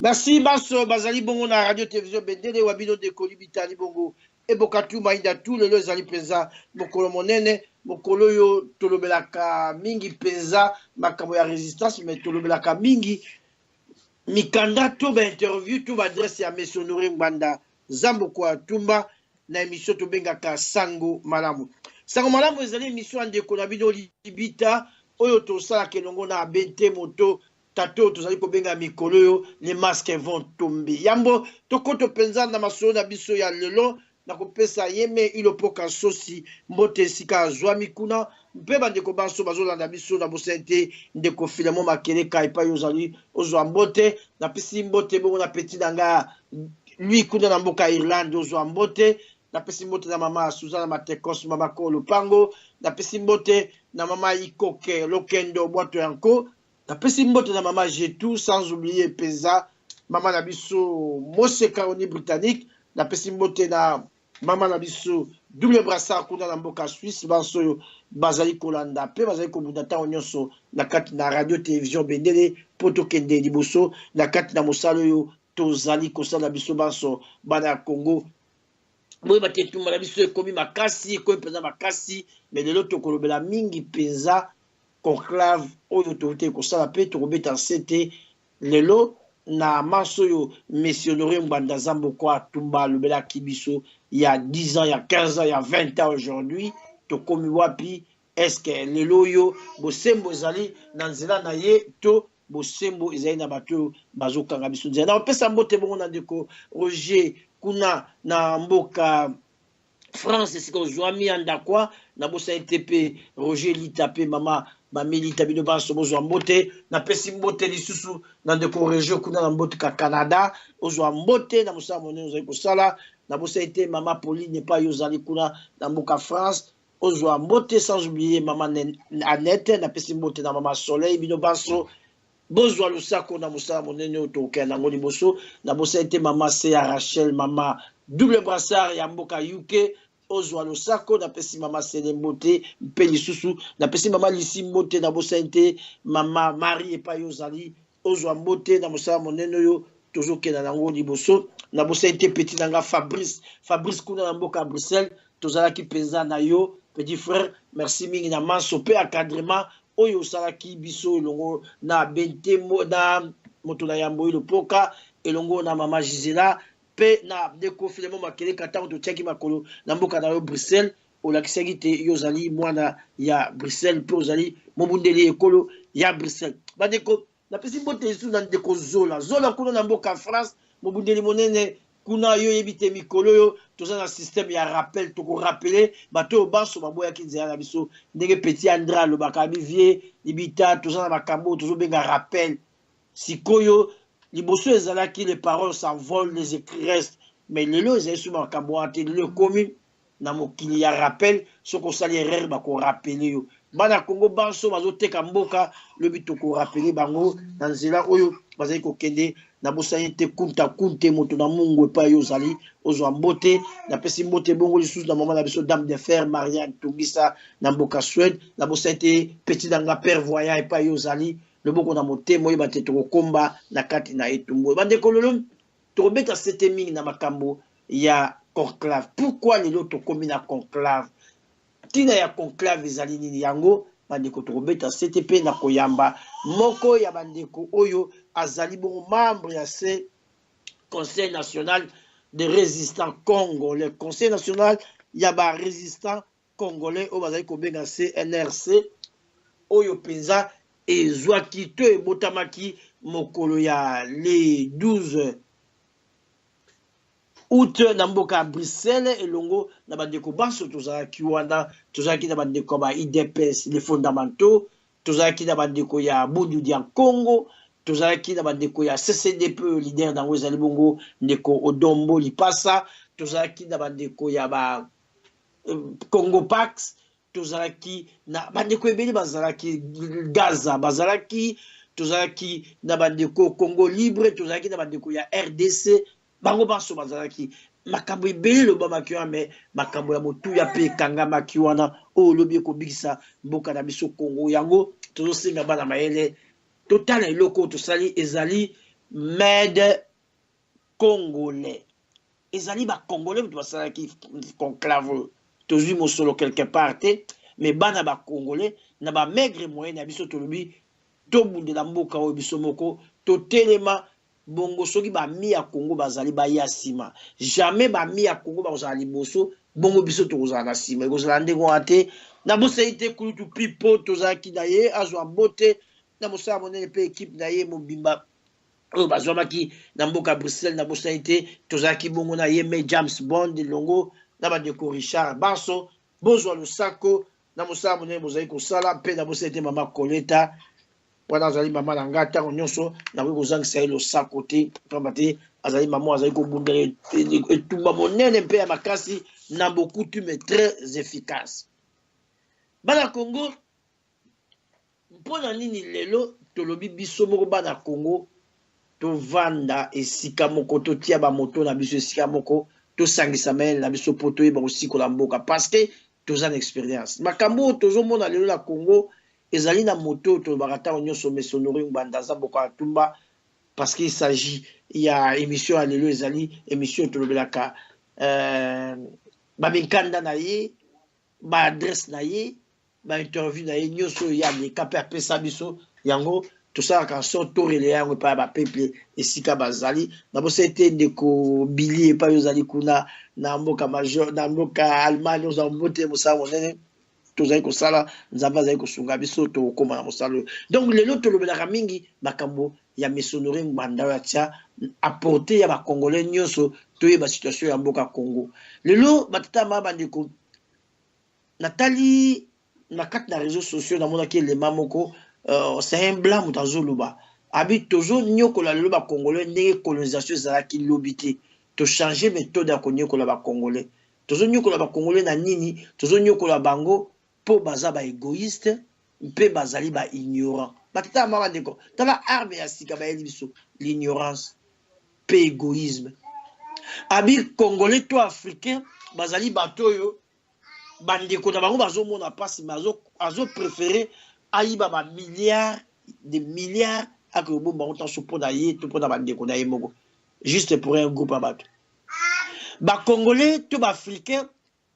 Merci Basso Bazali Bongo na radio télévision Bendele Wabino de Kolibitali Bongo et Bokatu Maïda tout le Zali Peza Mokolo Monene Mokolo yo Tolobelaka Mingi Peza Makamo ya résistance mais Tolobelaka Mingi Mikanda tout ba interview tout ba adresse ya Monsieur Honoré Mbanda Zambo kwa Tumba na émission to bengaka Sango Malamu. Sango Malamu ezali émission ande Kolabino Libita oyo to sala kelongo na Bente Moto tato tozali kobenga mikolo yo les masques vont tomber yambo tokoto penza na masolo na biso ya lelo na kopesa yeme ilopoka sosi mbote sika azwa mikuna mpe bandeko banso bazolanda biso na bosente ndeko filemo makeleka epai ozali ozwa mbote na pesi mbote bongo na peti nanga lui kuna na mboka Irlande ozwa mbote na pesi mbote na mama Suzana Matekos mama ko Lupango na pesi mbote na mama Ikoke Lokendo Bwato yanko na pesi mbote na mama Jetou sans oublier Peza mama na biso Mose Karoni Britannique na pesi mbote na mama na biso double brassard kuna na mboka Suisse banso yo bazali kolanda pe bazali kobunda ta nyonso na kati na radio télévision Bendele poto kende liboso na kati na mosalo yo tozali kosala biso banso bana Congo boye batetu mala biso ekomi makasi ko peza makasi mais lelo tokolobela mingi peza conclave oyo tote kosala pe tokobeta sete lelo na maso yo Monsieur Honoré Mbanda Zambo kwa Tumba lobela kibiso il y a 10 ans, il y a 15 ans, il y a 20 ans aujourd'hui tokomi wapi est-ce que lelo yo bosembo ezali na nzela na ye to bosembo ezali na bato bazokanga biso nzela na pesa mbote bongo na ndeko Roger kuna na mboka France c'est qu'on zoami andakwa na bosa NTP Roger Litape mama Mameli tabino baso bozo mbote na pesi mbote lisusu na ndeko région kuna na mbote ka Canada ozo mbote na musa monene ozo kosala na bosa été mama Pauline pas yozali kuna na mboka France ozo mbote sans oublier mama Annette na pesi mbote na mama Soleil bino baso bozo lusako na musa monene otoka na ngoli boso na bosa été mama Sea Rachel mama double brassard ya mboka UK ozwa losako na pesi mama Selembote mpe lisusu na pesi mama Lisimbote na bosente mama Marie epai ozali ozwa mbote na mosala monene yo tozokenda nango liboso na bosente petit nanga Fabrice kuna na mboka Bruxelles tozalaki penza na yo petit frère merci mingi na manso pe encadrement oyo osalaki biso elongo na bentemo na moto na yambo ilopoka elongo na mama Gisela pe na ndeko filemo makeleka tango totiaki makolo na mboka na yo Bruxelles olakisaki te yozali mwana ya Bruxelles pe ozali mobundeli ekolo ya Bruxelles bandeko na pesi mbote isu na ndeko zola kuna na mboka France mobundeli monene kuna yo yebite mikolo yo toza na système ya rappel toko rappeler bato baso baboyaki nzela na biso ndenge petit Andra lobaka bivie libita toza na makambo tozo benga rappel sikoyo liboso ezalaki les paroles s'envolent les écrits restent mais lelo ezali sous makambo ate le commun na mokili ya rappel soko sali erreur bako rappeler yo bana Congo banso bazoteka mboka lobi toko rappeler bango na nzela oyo bazali kokende na bosani te kunte moto na mungu epai ozali ozwa mbote na pesi mbote bongo lisusu na mama na biso dame de fer Marianne Tungisa na mboka Suède na bosani te petit nanga père voyant epai ozali le boko na motemo yeba te tokomba na kati na etumbo bandeko lolo tokobeta sete mingi na makambo ya conclave pourquoi lelo tokomi na conclave tina ya conclave ezali nini yango bandeko tokobeta sete pe na koyamba moko ya bandeko oyo azali bongo membre ya ce conseil national des résistants congolais conseil national ya ba résistants congolais oyo bazali kobenga CNRC oyo penza ezwaki to ebotamaki mokolo ya le 12 août na mboka Bruxelles elongo na bandeko banso tozalaki wana tozalaki na bandeko ba IDPS les fondamentaux tozalaki na bandeko ya Bundu dia Congo tozalaki na bandeko ya CCDP leader na ezali bongo ndeko Odombo Lipasa tozalaki na bandeko ya ba Congo Pax tozalaki na bandeko ebeli bazalaki Gaza bazalaki tozalaki na bandeko Congo libre tozalaki na bandeko ya RDC bango banso bazalaki makambo ebele loba makiwa me makambo ya motu ya pe kanga makiwana o lobi ko bigisa mboka na biso Congo yango tozosenga bana mayele total eloko tosali ezali Med congolais. Ezali ba congolais tu basala ki conclave tozui mosolo quelque part mais bana ba congolais na ba maigre moyen na biso tolobi to bundela mboka o biso moko to telema bongo soki ba mi ya Congo bazali ba ya sima jamais ba mi ya Congo ba kozala liboso bongo biso to kozala na sima ekozala ndengo ate na bosaite kulutu pipo tozaki na ye azwa bote na mosala monene pe équipe na ye mobimba oyo bazwamaki na mboka Bruxelles na bosaite tozalaki bongo na ye me James Bond longo na bandeko Richard Banso bozwa losako na mosala monene bozali kosala mpe na bosaite mama Koleta wana azali mama na nga ntango nyonso nakoki kozangisa ye losako te pamba te azali mama azali kobundela etumba monene mpe ya makasi na bokutume très efficace bana Congo mpona nini lelo tolobi biso moko bana Congo tovanda esika moko totia bamoto na biso esika moko tosangisa mayele na biso mpo toyeba kosikola mboka parce que toza na expérience makambo oyo tozomona lelo na Congo ezali na moto tolobaka ntango nyonso mesonori bandaza mboka ya tumba parce qu'il s'agit ya émission ya lelo ezali émission tolobelaka baminkanda na ye baadresse na ye bainterview na ye nyonso ya leka mpe apesa biso yango tosalaka so torele yango epai ya bapeuple esika bazali na bosa ete ndeko bili epai ozali kuna na mboka major na mboka Allemagne ozala mbote mosala monene tozali kosala nzambe azali kosunga biso tokóma na mosala oyo donc lelo tolobelaka mingi makambo ya mesonori mbanda oyo atia apporte ya bakongolais nyonso toyeba situation ya mboka Congo lelo batata ma bandeko natali na kati na réseaux sociaux namonaki elema moko c'est un blanc moto azoloba abi tozo nyokola lelo bakongolais ndenge colonisation ezalaki lobi te tochange méthode ya konyokola bakongolais tozo nyokola bakongolais na nini tozo nyokola bango mpo baza baégoïste mpe bazali baignorant batata ma bandeko tala arme ya sika bayeli biso l'ignorance mpe égoïsme abi congolais to africain bazali bato oyo bandeko na bango bazomona pasi mais azopréféré ayiba bamilliard de milliards akobomba bango ntanso mpo na ye to mpo na bandeko na ye moko juste pour un groupe ya bato bacongolais to baafricain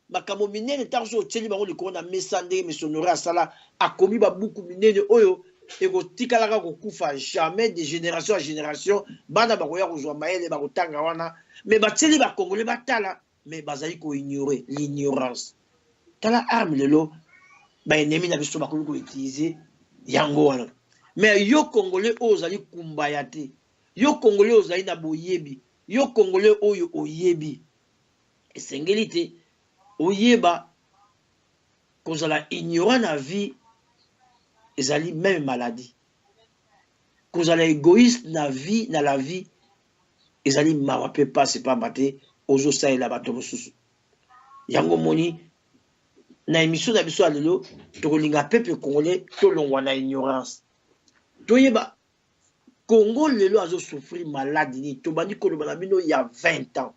makambo minene ntango so otieli bango likolo na mesa ndenge mesonore asala akomi babuku minene oyo ekotikalaka kokufa jamais de génération à génération bana bakoya kozwa mayele bakotanga wana mais batieli bacongolais batala mais bazali koignore l'ignorance tala arme lelo baennemi na biso bakoki koutilize yango wana mais yo congolais oyo ozali kumbaya te yo congolais oyo ozali na boyebi yo congolais oyo oyebi esengeli te oyeba kozala ignorant na vie ezali même maladie kozala égoïste na vie na la vie ezali mawa mpe pasi pamba te ozosalela bato mosusu yango moni na émission na biso ya lelo tokolinga peuple congolais tolongwa na ignorance toyeba Congo lelo azosouffrir maladie nini tobandi koloba na bino ya 20 ans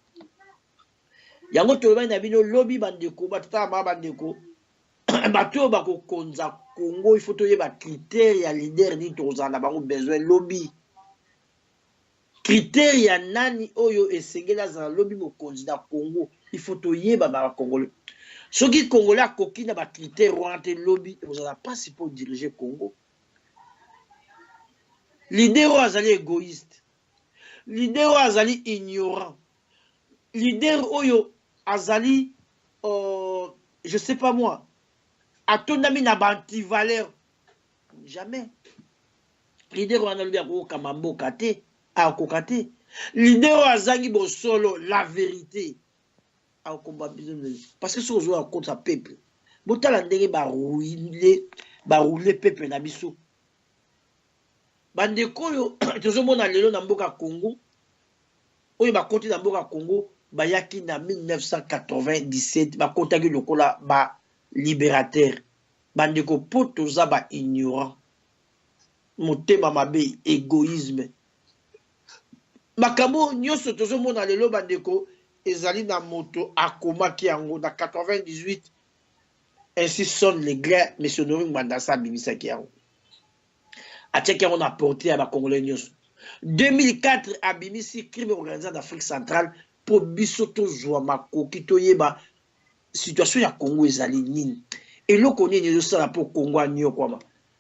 yango tolobani na bino lobi bandeko batata ma bandeko bato oyo bakokonza Congo il faut toyeba critère ya leader nini tokozala na bango besoin lobi critère ya nani oyo esengeli azala lobi mokonzi na Congo il faut toyeba na bakongolais soki congolais akoki na bacritère wana te lobi ozala mpasi mpo diriger Congo leader oyo azali égoïste leader oyo azali ignorant leader oyo azali je sais pas moi atondami na bantivaleur jamais leader oyo analobi akokokama mboka te akoka te leader oyo azangi bosolo la vérité akokomba biso parce que soki ozoya contre peuple botala ndenge baroule peuple na biso bandeko oyo tozomona lelo na mboka Congo oyo bakoti na mboka Congo bayaki na 1997 bakotaki lokola libérateur bandeko po toza ignorant motema mabe égoïsme makambo nyonso tozomona lelo bandeko ezali na moto akomaki yango na 98 ainsi sonne les grands missionnaires Mbandasa abimisaki yango atiaki yango na porte ya bakongolais nyonso 2004 abimisi crime organisé d'Afrique centrale pour bisoto zouama kokito yeba situation ya Congo ezali nini et le connaît ne ça pour Congo anyo quoi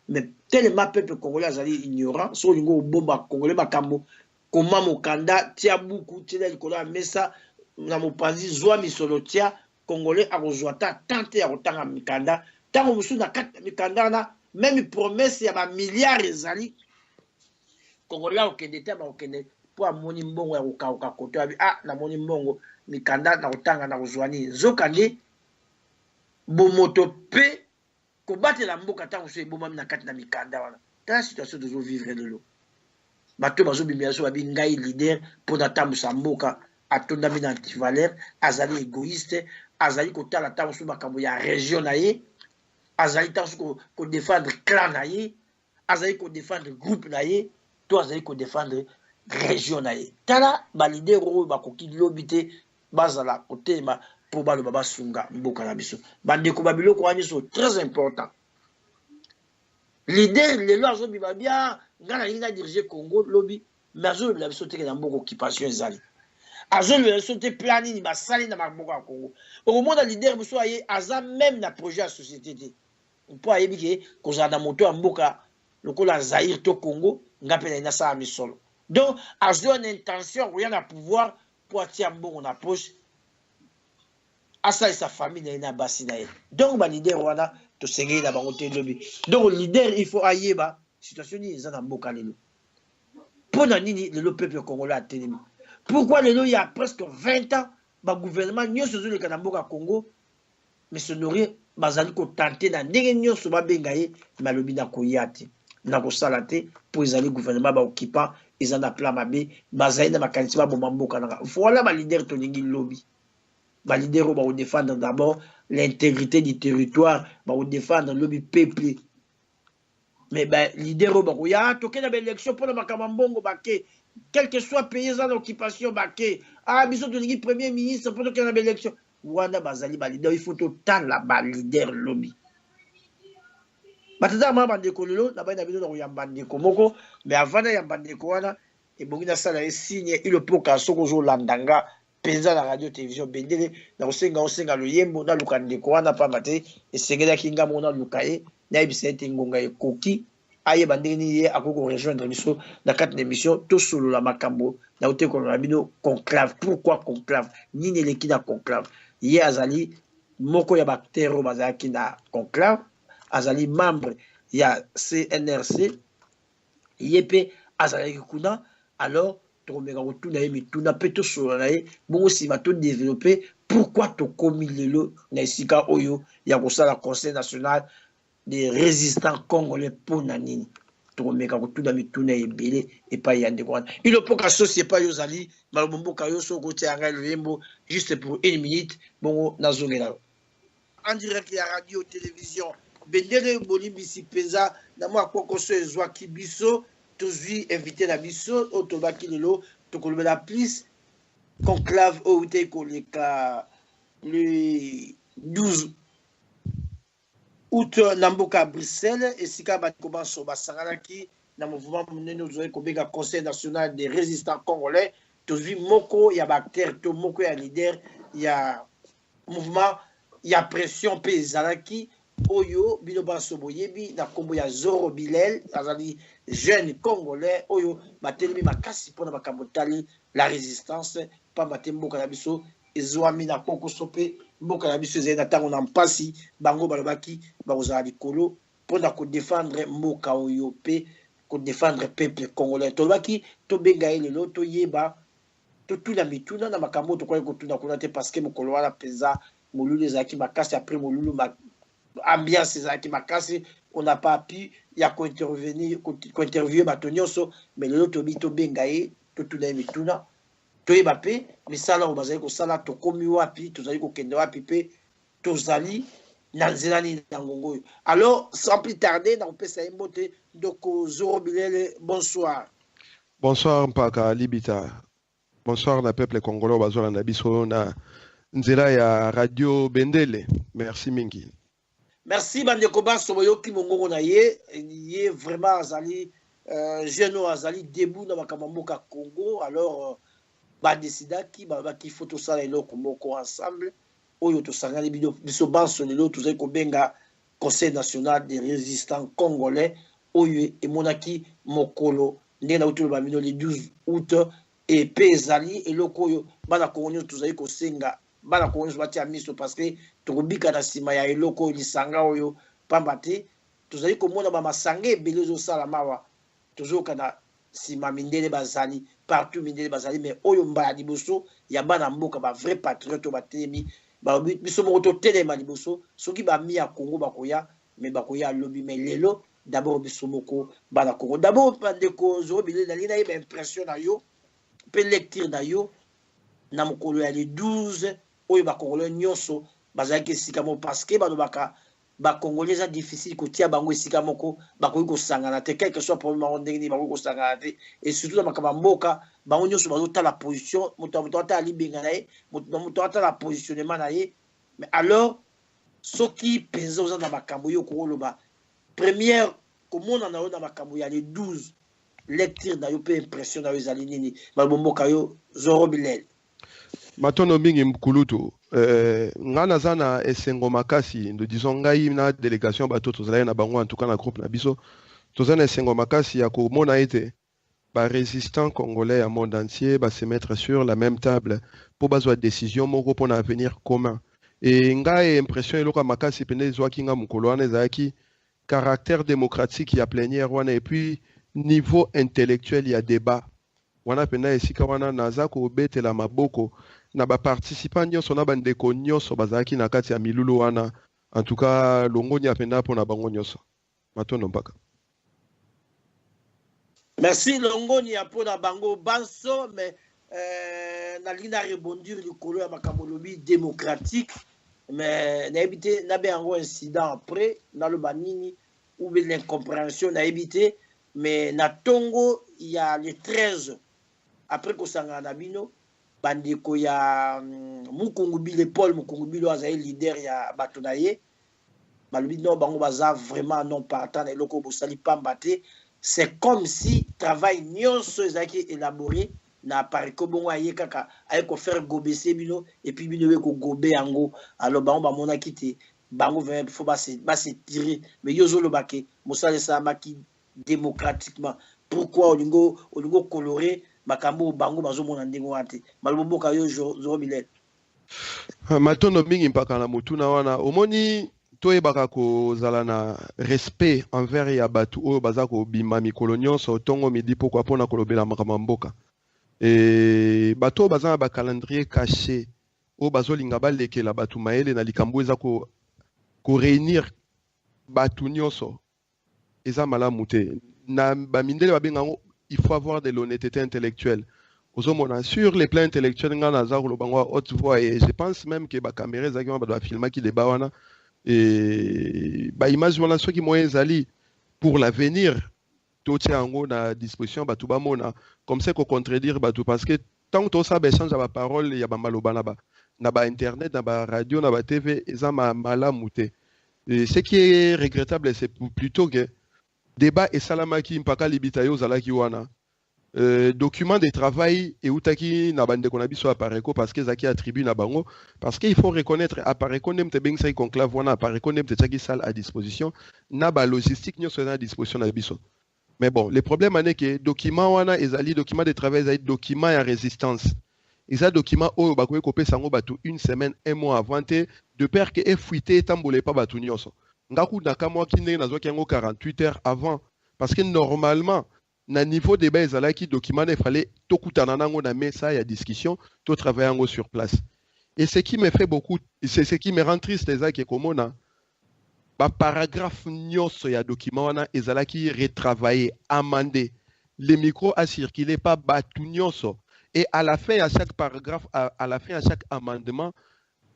mais tellement peuple congolais azali ignorant so lingo bomba congolais makambo comment mokanda tia buku tia likola mesa na mopanzi zwa misolo tia congolais akozwata tante ya kotanga mikanda tango musu na kata mikanda na même promesse ya ba milliards ezali congolais okende te ba okende po amoni mbongo ya kokauka koto abi na moni mbongo mikanda na kotanga na kozwani zokande bomoto pe ko batela mboka tango so ebomami na kati na mikanda wana ta situation de vivre de l'eau bato bazo bimia so babi ngai leader pour natambusa mboka atondami na antivaleur azali égoïste azali kotala tango so makambo ya région na ye azali tango ko défendre clan na ye azali ko défendre groupe na ye to azali ko défendre région na ye tala ba leader oyo bakoki lobité bazala kotema pour balo baba sunga mboka na biso bandeko babiloko wani so très important leader lelo azo bima bien ngana linga diriger Congo lobby mais azo la biso teke na mboko occupation ezali azo le sauter plani ni basali na mboka Congo au moment de leader biso aye aza même na projet ya société te po ayebi ke kozala na moto ya mboka lokola Zaire to Congo ngapela ina sa misolo donc azo une intention rien à pouvoir pour atia mbongo na poche asa et sa famille na basi na ye donc ba leader wana to sengeli na bango te lobi donc leader il faut ayeba situation ni eza na mboka lelo pona nini le peuple congolais atelemi pourquoi lelo il y a presque 20 ans ba gouvernement nyonso zo leka na mboka Congo mais sonori bazali ko tenter na ndenge nyonso ba benga ye malobi na koyati na ko salate pour ezali gouvernement ba occupant ezana plan mabe bazali na makanisi ba bomba mboka na voilà ba leader to ningi lobby. Les leaders vont défendre d'abord l'intégrité du territoire, vont défendre le peuple. Mais les leaders vont dire que les élections pour le Makamambongo, quel que soit pays en occupation, bisous de premier ministre pour qu'il y ait une élection. Wanda Bazali, il faut autant la leader lobby. Mais avant de signer, il faut que ce landanga. Penza la radio télévision bendele na osenga lo yembo na lukande ko wana pa mate esengela kinga mona lukaye na ibisete ngonga ekoki aye bandeni ye akoko rejoindre biso na quatre émission to solo la makambo na oteko na bino conclave pourquoi conclave nini leki na conclave ye azali moko ya bactère bazaki na conclave azali membre ya CNRC yepe azali kuna alors tomeka kotuna ye mituna pe tosolola na ye bongo nsima todéveloppe pourquoi tokomi lelo na esika oyo ya kosala conseil national des résistants congolais mpona nini tokomeka kotuna mituna ebele epai ya ndeko wana ilopoka sosi epai ozali maloba mboka yo soko otia ya ngai loyembo juste pour 1 minute bongo nazongela en direct ya radio télévision bendele bolimbisi mpenza na mwa kokoso ezwaki biso tozwi invité na biso oyo tobaki lelo tokolobela plus conclave oyo te koleka le 12 août na mboka ya Bruxelles esika bato banso basanganaki na mouvement monene ozali kobenga conseil national des résistants congolais tozwi moko ya baacteur to moko ya leader ya mouvement ya pression mpe ezalaki oyo bino banso boyebi na kombo ya Zoro Bilel azali jeune congolais oyo batelemi makasi mpona makambo tali la résistance pamba te mboka na biso ezwami na kokoso mpe mboka na biso ezali na ntango na mpasi bango balobaki bakozala likolo mpona kodefendre mboka oyo mpe kodefendre peuple congolais tolobaki tobenga ye lelo toyeba totuna mituna na makambo tokoki kotuna kuna te parce que mokolo wana mpenza molulu ezalaki makasi après molulu ambiance ezalaki makasi on n'a pas pu ya kointerviewe bato nyonso mais lelo tobi tobenga ye totuna ye mituna toyeba mpe misala oyo bazali kosala tokomi wapi tozali kokende wapi mpe tozali na nzela nini na ngongo oyo alors sans plus tarder nakopesa ye mbote ndoko Zoro Bilele bonsoir. Bonsoir mpaka libita bonsoir na peuple congolais bazolanda biso na nzela ya radio bendele merci mingi. Merci bandeko baso boyoki mongongo na ye vraiment azali jeune azali debout na makamamboka Congo, alors ba décida qu'il faut tout ça eloko moko ensemble oyo tosangani biso banso lelo tozali kobenga Conseil national des résistants congolais oyo emonaki mokolo ndenge na utolo bamino le 12 août et pe ezali eloko oyo bana kongo tozali kosenga bana kongo batia miso parce que tokobika na nsima ya eloko lisanga oyo pamba te tozali komona bamasanga ebele ezosala mawa tozoyoka na nsima mindele bazali partout mindele bazali mais oyo mbala liboso ya bana mboka ba vrai patriote batelemi biso moko totelema liboso soki bami ya Congo bakoya mais bakoya lobi mais lelo d'abord biso moko bana Congo d'abord bandeko zobile na lina yeba impression na yo pe lecture na yo na mokolo ya le 12 oyo bakongolais nyonso bazalaki esika moko parce que balobaka bakongolais eza difficile kotia bango esika moko bakoki kosangana te quelque soit problème yango ndenge nini bakoki kosangana te et surtout na makambo ya mboka bango nyonso bazotala position moto atala libenga na ye moto atala positionnement na ye mais alors soki mpenza oza na makambo yo kokoloba première komona na yo na makambo ya le 12 lecture na yo mpe impression na yo ezali nini baloba mboka yo Zoro Bilele matono mingi mkulutu nga naza na esengo makasi ndo disons ngai na délégation bato tozalaki na bango en tout cas na groupe na biso toza na esengo makasi ya komona ete résistants congolais à monde entier se mettre sur la même table pour bazwa décision moko pour un avenir commun et ngai impression eloko makasi pene zwaki nga mukolo wana ezalaki caractère démocratique ya plénière wana et puis niveau intellectuel ya débat wana pena esika wana naza kobetela maboko na ba participants nyonso na bandeko nyonso bazalaki na kati ya milulu wana en tout cas longoni apenda pona bango nyonso matondo mpaka. Merci longoni ya pona bango banso mais na lina rebondir likolo ya makambo lobi démocratique mais na éviter na be yango incident après na le banini ou bien l'incompréhension na éviter mais na tongo il y a le 13 après kosanga na bino bandeko ya Mukungubile Paul Mukungubile azali leader ya bato na ye balobi non bango baza vraiment non partant et loko bosali pamba te c'est comme si travail nyonso ezaki élaboré na pariko bongo aye kaka aye ko faire gobese bino et puis bino we ko gobe yango alors bango bamona kiti bango veut faut ba se tirer mais yozo lobake mosale sa maki démocratiquement pourquoi olingo coloré makambo bango bazomona ndenge wate malobo boka yo Zoro Bilele matondo mingi mpaka na mutuna wana omoni toyebaka kozala na respect envers ya batu oyo baza kobima mikolo nyonso tongo midi pourquoi pona kolobela makambo mboka et bato baza na ba calendrier caché oyo bazolinga balekela batu maele na likambo eza ko réunir batu nyonso eza malamu te na bamindele babengango il faut avoir de l'honnêteté intellectuelle. Sur les plans intellectuels, on a haute voix et je pense même que la caméra va filmer qui débat et image voilà ceux qui moyens ali pour l'avenir tout est en à disposition tout comme ça qu'on contredire parce que tant que ça échange la parole il y a pas mal au banaba na ba internet na ba radio na ba TV et ça mala muté et ce qui est regrettable c'est plutôt que débat et salamaki mpaka libitayo zalaki wana document de travail et outaki na bande konabi so apareko parce que zaki attribue na bango parce qu'il faut reconnaître apareko nem te beng sai conclave wana apareko nem te tsaki salle à disposition na ba logistique nyo so à disposition na biso mais bon le problème est que document wana ezali document de travail ezali document ya résistance eza document oyo bakoki kopesa ngo batu une semaine un mois avant de peur que efuité tambole pas batu nyonso ngaku nakamwa kinde nazwaki yango 48 heures avant parce que normalement na niveau débat ezalaki document il fallait tokutana nango na mesa ya discussion to travailler yango sur place et ce qui me fait beaucoup c'est ce qui me rend triste ezaki komona ba paragraphe nyonso ya document wana ezalaki retravailler amendé les micros a circulé pas batu nyonso et à la fin à chaque paragraphe à la fin à chaque amendement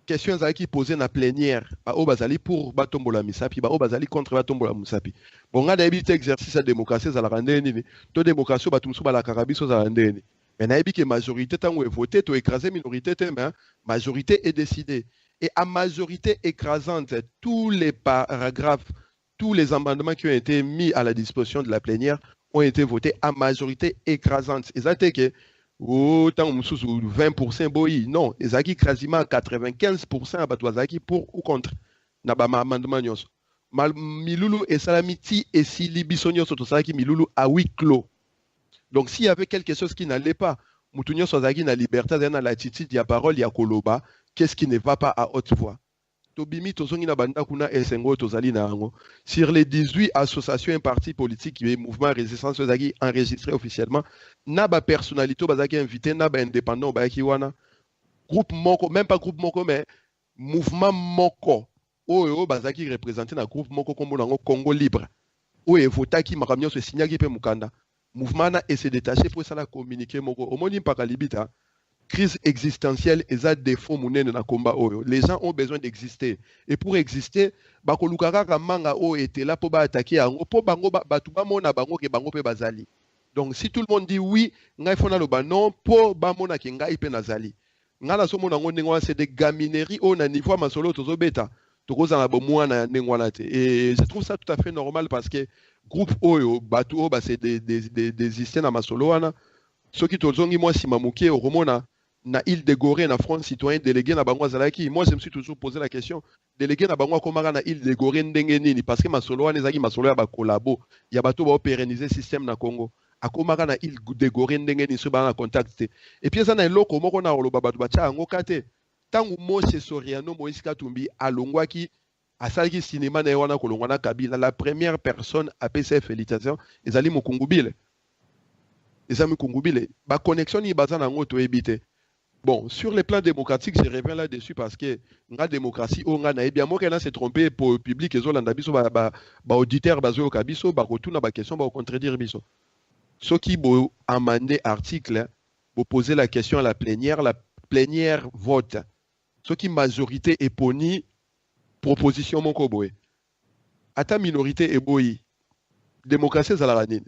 question qui posée na plénière ba o bazali pour batombola misapi ba o bazali contre batombola misapi bon nga d'habitude exercice à démocratie za la rendre nini to démocratie batumsu ba la karabiso za rendre nini mais na que majorité tango est voté to écraser minorité mais majorité est décidée et à majorité écrasante tous les paragraphes tous les amendements qui ont été mis à la disposition de la plénière ont été votés à majorité écrasante. Et ça fait que autant 20% boy, non, ils ont quasiment 95% à Batouazaki pour ou contre. Nabama amendement nyonso. Mal milulu et salamiti et si libisonio sotosaki milulu à huis clos. Donc s'il y avait quelque chose qui n'allait pas, Moutounio Sozaki na liberté dans l'attitude, il y a parole, il y a koloba, qu'est-ce qui ne va pas à haute voix? Tobimi tozongi na banda kuna esengo tozali na ango. Sur les 18 associations et partis politiques qui est mouvement résistance Sozaki enregistré officiellement, na ba personnalité bazaki invité na ba indépendant ba wana groupe moko, même pas groupe moko mais mouvement moko. Oyo bazaki représenté na groupe moko kombo nango Congo libre. Oyo votaki makamyo se signaki pe mukanda. Mouvement na essaie de détacher pour ça la communiquer moko. Omoni mpaka libita. Crise existentielle et ça défaut munene na combat oyo. Les gens ont besoin d'exister. Et pour exister, bakolukaka manga o était là pour attaquer ango po bango batu ba mona bango ke bango pe bazali. Donc si tout le monde dit oui, ngai fona lo ba non po ba mona ke ngai pe nazali. Ngala so mona ngo ndengwa c'est des gamineries au na niveau masolo tozo beta. Tokoza na bomwana ndengwana te. Et je trouve ça tout à fait normal parce que groupe oyo batu o ba c'est des systèmes na masolo wana. Ceux qui tozongi moi si mamuke au romona na île de Gorée, na France citoyen délégué na bangwa zalaki. Moi je me suis toujours posé la question, délégué na bangwa komara na île de Gorée ndenge nini parce que masolo wana ezaki masolo ya ba collabo, ya bato ba pérenniser système na Congo. Akomara na île de Gorée ndenge nini so ba na contacté. Et puis ça na eloko moko na oloba bato ba cha ngo kate. Tangu Mose Soriano Moïse Katumbi alongwaki asalaki cinéma na wana kolongwa na Kabila, la première personne à PCF félicitation ezali Mukungubile. Ezali Mukungubile. Ba connexion ni baza na ngo to ebité. Bon, sur le plan démocratique, je reviens là-dessus parce que la démocratie, on a bien moi qu'elle s'est trompé pour le public et zolanda biso ba auditeur basé au kabiso ba retourna ba question ba contredire biso. Ce qui bo amender article, bo poser la question à la plénière vote. Ce qui majorité est poni proposition mon koboé. Ata minorité est boyi. Démocratie za la nini.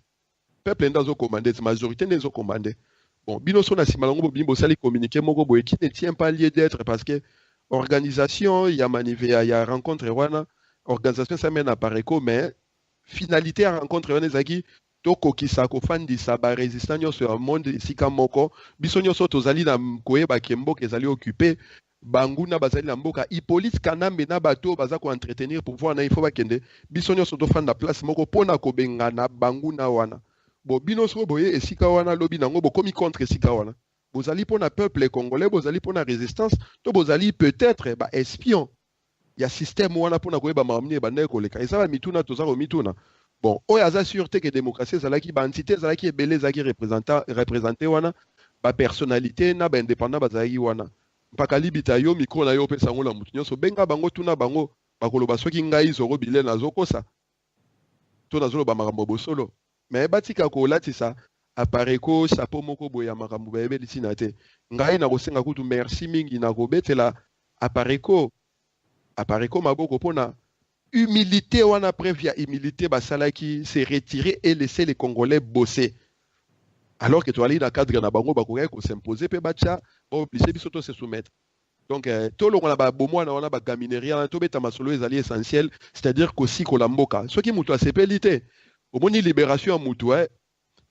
Peuple ndazo commander, majorité ndazo commander. Bon, binoso na simalongo bimbo sali communiquer moko boye qui ne tient pas lieu d'être parce que organisation il y a rencontre wana organisation ça mène à Pareco mais finalité à rencontre wana zaki toko kisako fandi saba résistant sur un monde sika moko bisonyo so tozali na koyeba kembo kezali occupé banguna bazali na mboka Hippolyte Kanambe na bato baza ko entretenir pour voir na il faut bakende bisonyo so to fanda place moko pona ko bengana banguna wana. Bon, binoso boye esika wana lobi nango bo komi contre esika wana. Bozali pour na peuple congolais, bozali pour na résistance, to bozali peut-être ba espion. Il y a système wana pour na koyeba mamni ba ndeko leka. Eza ba mituna to zaro mituna. Bon, oya za sûreté que démocratie zalaki ba entité zalaki ebele zaki représenté wana ba personnalité na ba indépendant bazali wana. Mpaka libita yo micro na yo pe sango la mutu nyonso benga bango tuna bango bakoloba soki ngai zoro bile na zokosa. To na zolo ba makambo bosolo. Mais batika ko latisa apareko chapeau moko boya makambo ba ebeli sinate ngai na kosenga kutu merci mingi na kobetela apareko maboko pona humilité wana preuve ya humilité basalaki se retirer et laisser les Congolais bosser alors que tu allais dans cadre na bango bakoya ko s'imposer pe bacha obligé biso to se soumettre. Donc tout le monde a bomo na wana ba gamineria to beta masolo ezali essentiel, c'est-à-dire qu'aussi ko la mboka ce qui mutu a sepelité au moni libération à Moutou,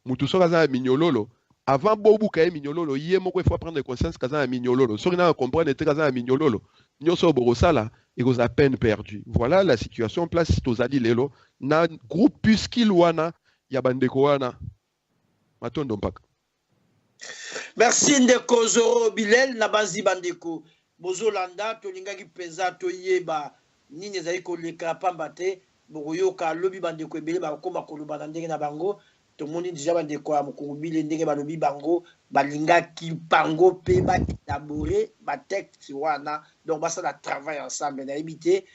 Moutou sokaza à Mignololo. Avant Bobu Kaye Mignololo, il faut prendre conscience kaza à Mignololo. Si on a compris que kaza à Mignololo, Nyoso Borosala, il y a à peine perdu. Voilà la situation en place Tozali Lelo. Na groupe puisqu'il wana, Yabandeko wana. Matondo mpaka. Merci Ndeko Zoro Bilel, Nabazi Bandeko. Bozolanda, Tolingaki Peza, Toyeba, Nini Zaiko Leka Pambate. Boyoka lobi bandeko ebele ba koma koloba na ndenge na bango to moni déjà bandeko ya mokungubile ndenge balobi bango balingaki pango pe ba élaborer ba texte wana donc ba ça la travail ensemble na éviter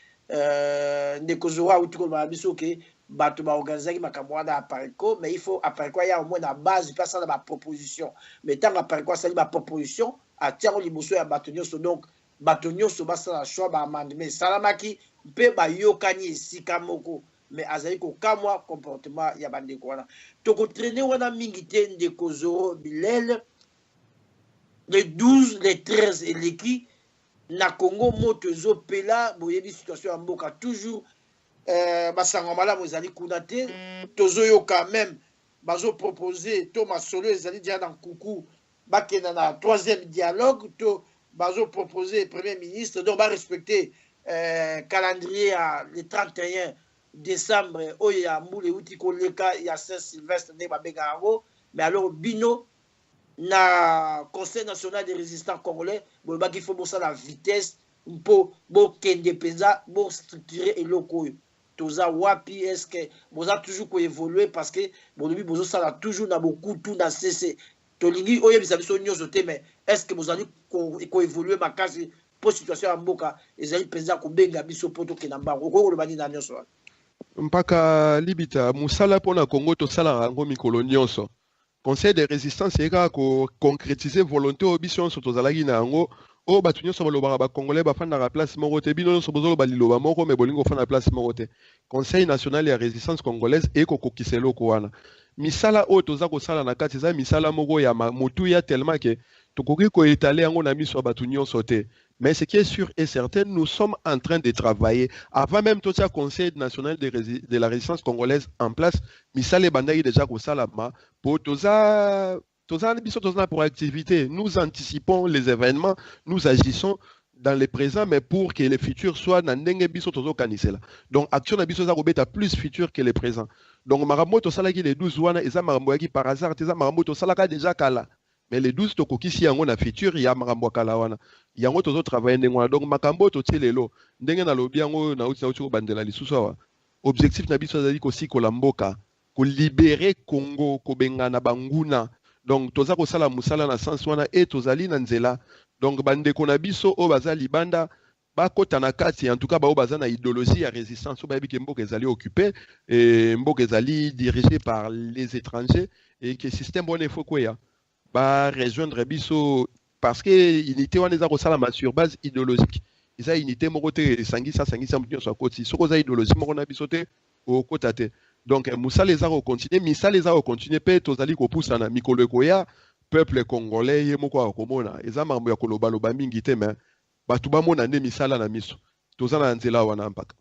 ndeko zora ou tout ba biso ke bato ba organiser makambo wana apareko mais il faut apareko ya au moins na base pas ça na ba proposition mais tant apareko ça ba proposition a tiaro liboso ya bato nyonso donc bato nyonso ba ça la choix ba amendement salamaki mpe bayokani esika moko mais azali kokamwa comportement ya bandeko wana tokotraîner wana mingi te ndeko Zoro Bilel le 12 le 13 eleki na Congo moto ezopela boyebi situation ya mboka toujours basango malamu ezali kuna te tozoyoka même bazo proposer Thomas Solo ezali déjà dans coucou bakena na troisième dialogue to bazo proposer premier ministre donc va respecter calendrier le 31 décembre oya mbule uti koleka ya Saint-Sylvestre ne babenga ngo mais alors bino na Conseil national des résistants congolais bon ba qu'il faut bossa la vitesse pour kende penza pour structurer eloko toza wapi est-ce que boza toujours ko évoluer parce que bon depuis bozo sala toujours na beaucoup tout na cc tolingi oye bisa biso nyozo te mais est-ce que bozali ko évoluer makasi pour situation ya mboka ezali penza ko benga biso poto ke na mbango ko lo bani na nyoso mpaka libita musala pona Congo to sala rango mikolo nyonso Conseil de résistance eka ko concrétiser volonté obision so tozalaki na yango o batu nyonso balobaka ba congolais bafandaka place moko te bino nyonso bozoloba liloba moko me bolingo fanda place moko te Conseil national ya résistance congolaise ekokokisa eloko wana misala oyo toza kosala na kati eza misala moko ya motu ya tellement ke tokoki koétale yango na miso ya batu nyonso te mais ce qui est sûr et certain nous sommes en train de travailler avant même totia Conseil national de la résistance congolaise en place misala ebandaki déjà kosalama po toza pour activité. Nous anticipons les événements, nous agissons dans le présent, mais pour que le futur soit dans le donc, action à plus futur que le présent. Donc, Maramoto Salaki, les 12 wana, et Maramboaki par hasard, Maramoto Salaka déjà kala. Mais les 12 tokoki si yango na futur, il y a Marambo kala wana. Yango tozo travailler ndengwa. Donc, Makambo to tielelo. Ndenge na lobi yango na uti bandela lisusawa. Objectif na biso zali kosi kolamboka, ko libérer Congo, ko benga na banguna. Donc toza ko sala musala na sens wana et tozali na nzela donc bande ko na biso o bazali banda ba kota na kati en tout cas ba o bazana idéologie ya résistance o ba biki mboka ezali occupé et mboka ezali dirigé par les étrangers et que système bon faut quoi ba rejoindre biso parce que unité wana za ko sala ma sur base idéologique isa unité moko te sangisa mutio so koti soko za idéologie moko na biso te o kota te. Donc, Moussa les a continué, Missa les a continué, peut tozali ko poussa na mikolo koya peuple congolais ye moko akomona eza mambo ya koloba loba mingi te mais batu ba mona ne misala na miso tozana nzela wana mpaka.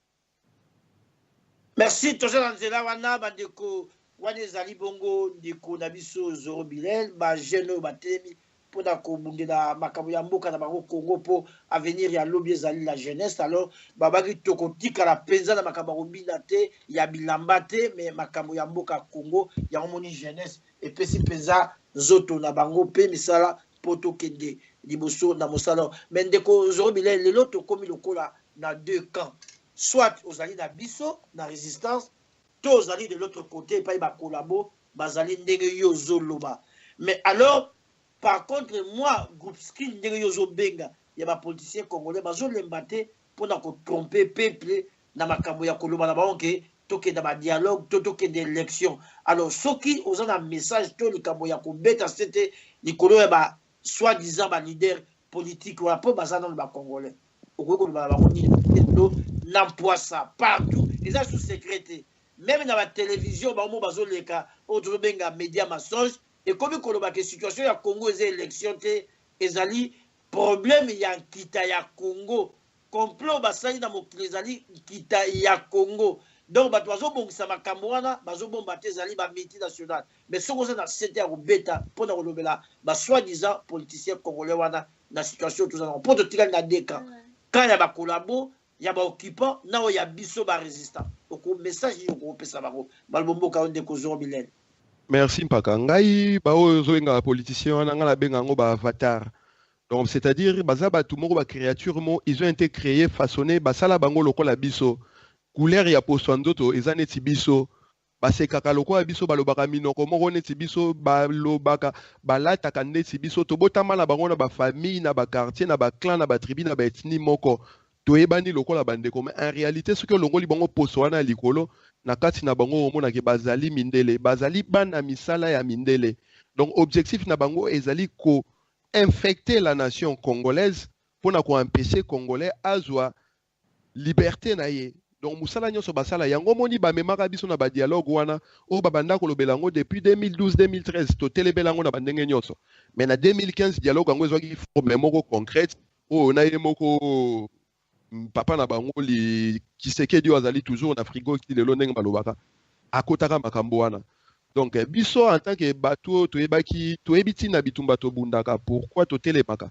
Merci tozana nzela wana bandeko wana ezali bongo ndeko na biso Zoro Bilel ba jeune ba temi pona ko bundela makambo ya mboka na bango Congo po avenir ya lobby ezali la jeunesse alors babaki tokotika la penza na makambo robina te ya bilamba te mais makambo ya mboka Congo ya moni jeunesse et pesi penza zoto na bango pe misala poto kende liboso na mosala mais ndeko Zoro Bilel lelo to komi lokola na deux camps soit ozali na biso na résistance to ozali de l'autre côté pa ba collabo bazali ndenge yo zoloba mais alors par contre, moi, groupe skill, il y a des politiciens congolais, ils ont l'embatté pour tromper le peuple dans ma campagne, dans ma dialogue, dans des élections. Alors, ceux qui ont un message, tous les Camerounais, c'était les Congolais, soi-disant, leader politique, ou pas dans le Congolais. Au l'emploi ça partout. Ils sont sous-secrétés. Même dans la télévision, ils ont les cas, autres médias mensonges. Et comme la situation ya Congo est élection ezali problème ya kita ya Congo complot basali na mokili ezali kita ya Congo donc bato bazobongisa makambo wana bazobomba te ezali ba multinational mais soko za na sete ya kobeta mpona kolobela ba soi-disant politiciens congolais wana na situation tout ça pour te tirer na deka quand ya ba collabo ya ba occupant na o ya biso ba résistant donc message yo ko pesa bako balbombo ka onde ko Zoro Bilel. Merci mpaka ngai ba ozo nga politicien wana nga la benga ngo ba avatar. Donc c'est-à-dire baza batu moko ba créature mo ils ont été créés façonnés basala bango lokola biso couleur ya poso ndoto eza neti biso basekaka lokola biso balobaka minoko moko neti biso balobaka balataka neti biso tobotama na bango na ba famille na ba quartier na ba clan na ba tribu na ba ethnie moko toyebani lokola bandeko mais en réalité ce que longoli bango poso wana likolo na kati na bango omona ke bazali mindele bazali bana misala ya mindele donc objectif na bango ezali ko infecter la nation congolaise pour na ko empêcher congolais azwa liberté na ye donc musala nyonso basala yango moni ba memaka biso na ba dialogue wana o babanda ko lobela ngo depuis 2012 2013 to telebela ngo na bandenge nyonso mais na 2015 dialogue yango ezwaki forme moko concrète o na ye moko papa na bango li Kisekedi azali toujours na frigo ki lelo ndenge balobaka akotaka makambo wana Donc biso en tant que bateau toyebaki toyebiti na bitumba to bundaka pourquoi totelemaka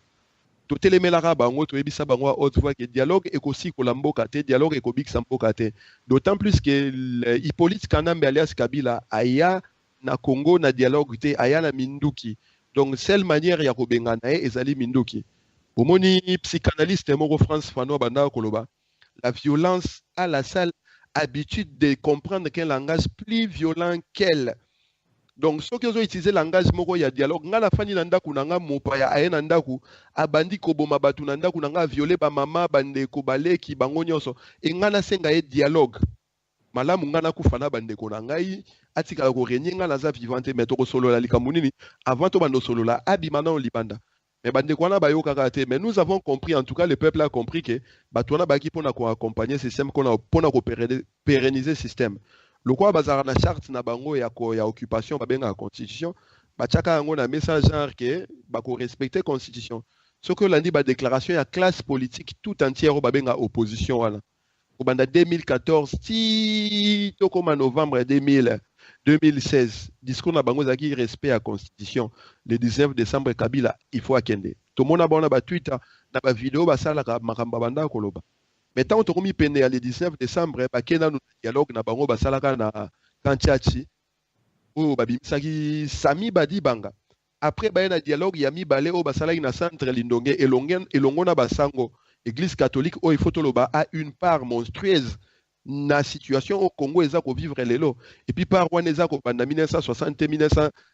totelemelaka bango toyebisa bango à haute voix que dialogue ekosikola mboka te dialogue ekobikisa mboka te d'autant plus que Hippolyte Kanambe alias Kabila aya na Congo na dialogue te aya na minduki donc seule manière ya kobengana ye ezali minduki omoni psychanalyste moko France Fano banda koloba la violence a la seule habitude de comprendre qu'un langage plus violent qu'elle. Donc, ceux qui ont utilisé le langage moko ya dialogue, nga la fani nandaku nanga mopa ya aye nandaku, abandi koboma batu nandaku nanga violé ba mama bande kobale ki bango nyonso, e nga na senga ye dialogue. Malamu nga na kufana bande ko nangai, atika ko renye nga na za vivante mais to solo la likamunini, avant to bando solo la abimana on libanda. Mais bande ko na bayo kakate, mais nous avons compris, en tout cas le peuple a compris que batu na baki pona ko accompagner ce système qu'on a pona ko pérenniser système. Le quoi bazar na charte na bango ya occupation babenga la constitution bachaka yango na message genre que bako respecter constitution ce que lundi ba déclaration ya classe politique tout entière babenga opposition wala obanda 2014 ti to comme en novembre 2016 discours na bango zaki respect à constitution le 19 décembre Kabila il faut akende to mona bona ba Twitter na ba vidéo basala ka makamba banda koloba. Mais tant que nous avons le 19 décembre, nous avons dialogue na bango basalaka na Kantiachi, où babimsaki Sami Badi Banga. Après, il y a un dialogue, il y a mis balé au basalaki na centre Lindonge et longo na basango. Église catholique, où il faut toloba a une part monstrueuse na situation au Congo, ils ont vivre lelo. Et puis par one ezako banda 1960,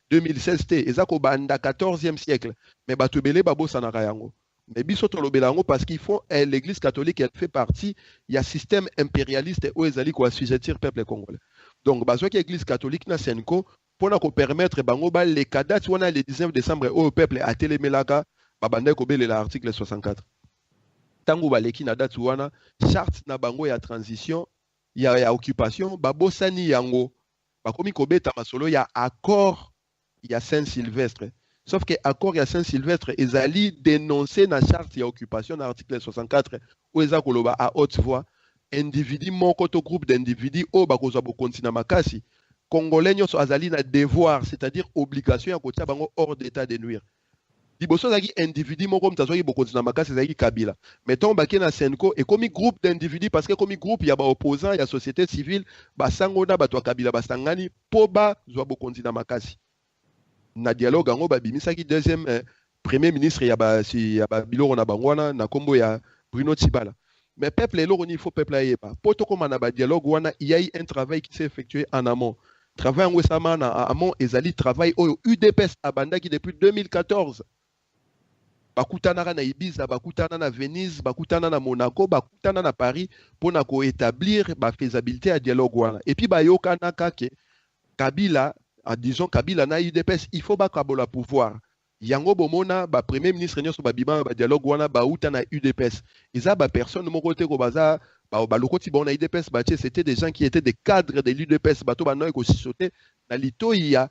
2016, ezako banda 14e siècle. Mais batubele babo sanaka yango. Mais biso tolobelango parce qu'ils font l'église catholique elle fait partie il y a système impérialiste où ils allaient quoi assujettir peuple congolais. Donc bazo qui église catholique na senko pour na ko permettre bango ba les cadets on a le 19 décembre au peuple a télémelaka babanda ko bele l'article 64. Tango baleki na date wana charte na bango ya transition ya occupation babosani yango bakomi ko beta masolo ya accord ya Saint-Sylvestre. Sauf que l'accord de Saint-Sylvestre, ils allaient dénoncer dans la charte d'occupation, dans l'article 64, où ils ont à haute voix, individu, mon groupe d'individus, au bakoza bokontina makasi, Congolais, ils ont un devoir, c'est-à-dire obligation, à hors d'état de nuire. Liboso zaki individu, mon comme tazoyi bokontina makasi, zaki Kabila. Mettons, baki na Senko, et comme groupe d'individus, parce que comme groupe, il y a opposants, il y a société civile, basangona, batwa Kabila, basangani, poba, zoa bokontina makasi. Na dialogue ango babimisaki deuxième premier ministre ya ba biloko na bangwana na kombo ya Bruno Tshibala. Mais peuple eloko ni faut peuple ayeba. Poto koma na ba dialogue wana il y a eu un travail qui s'est effectué en amont. Travail en sama na amont ezali travail au UDPS abandaki depuis 2014. Bakutana na Ibiza, bakutana na Venise, bakutana na Monaco, bakutana na Paris pour na ko établir ba faisabilité à dialogue wana. Et puis ba yokana kake Kabila disons Kabila na UDPS il faut ba kabola pouvoir yango bomona ba premier ministre nyoso ba bima ba dialogue wana ba uta na UDPS isa ba personne moko te ko baza ba lokoti bon na UDPS ba c'était des gens qui étaient des cadres de l'UDPS bato ba no ko sisote na lito ya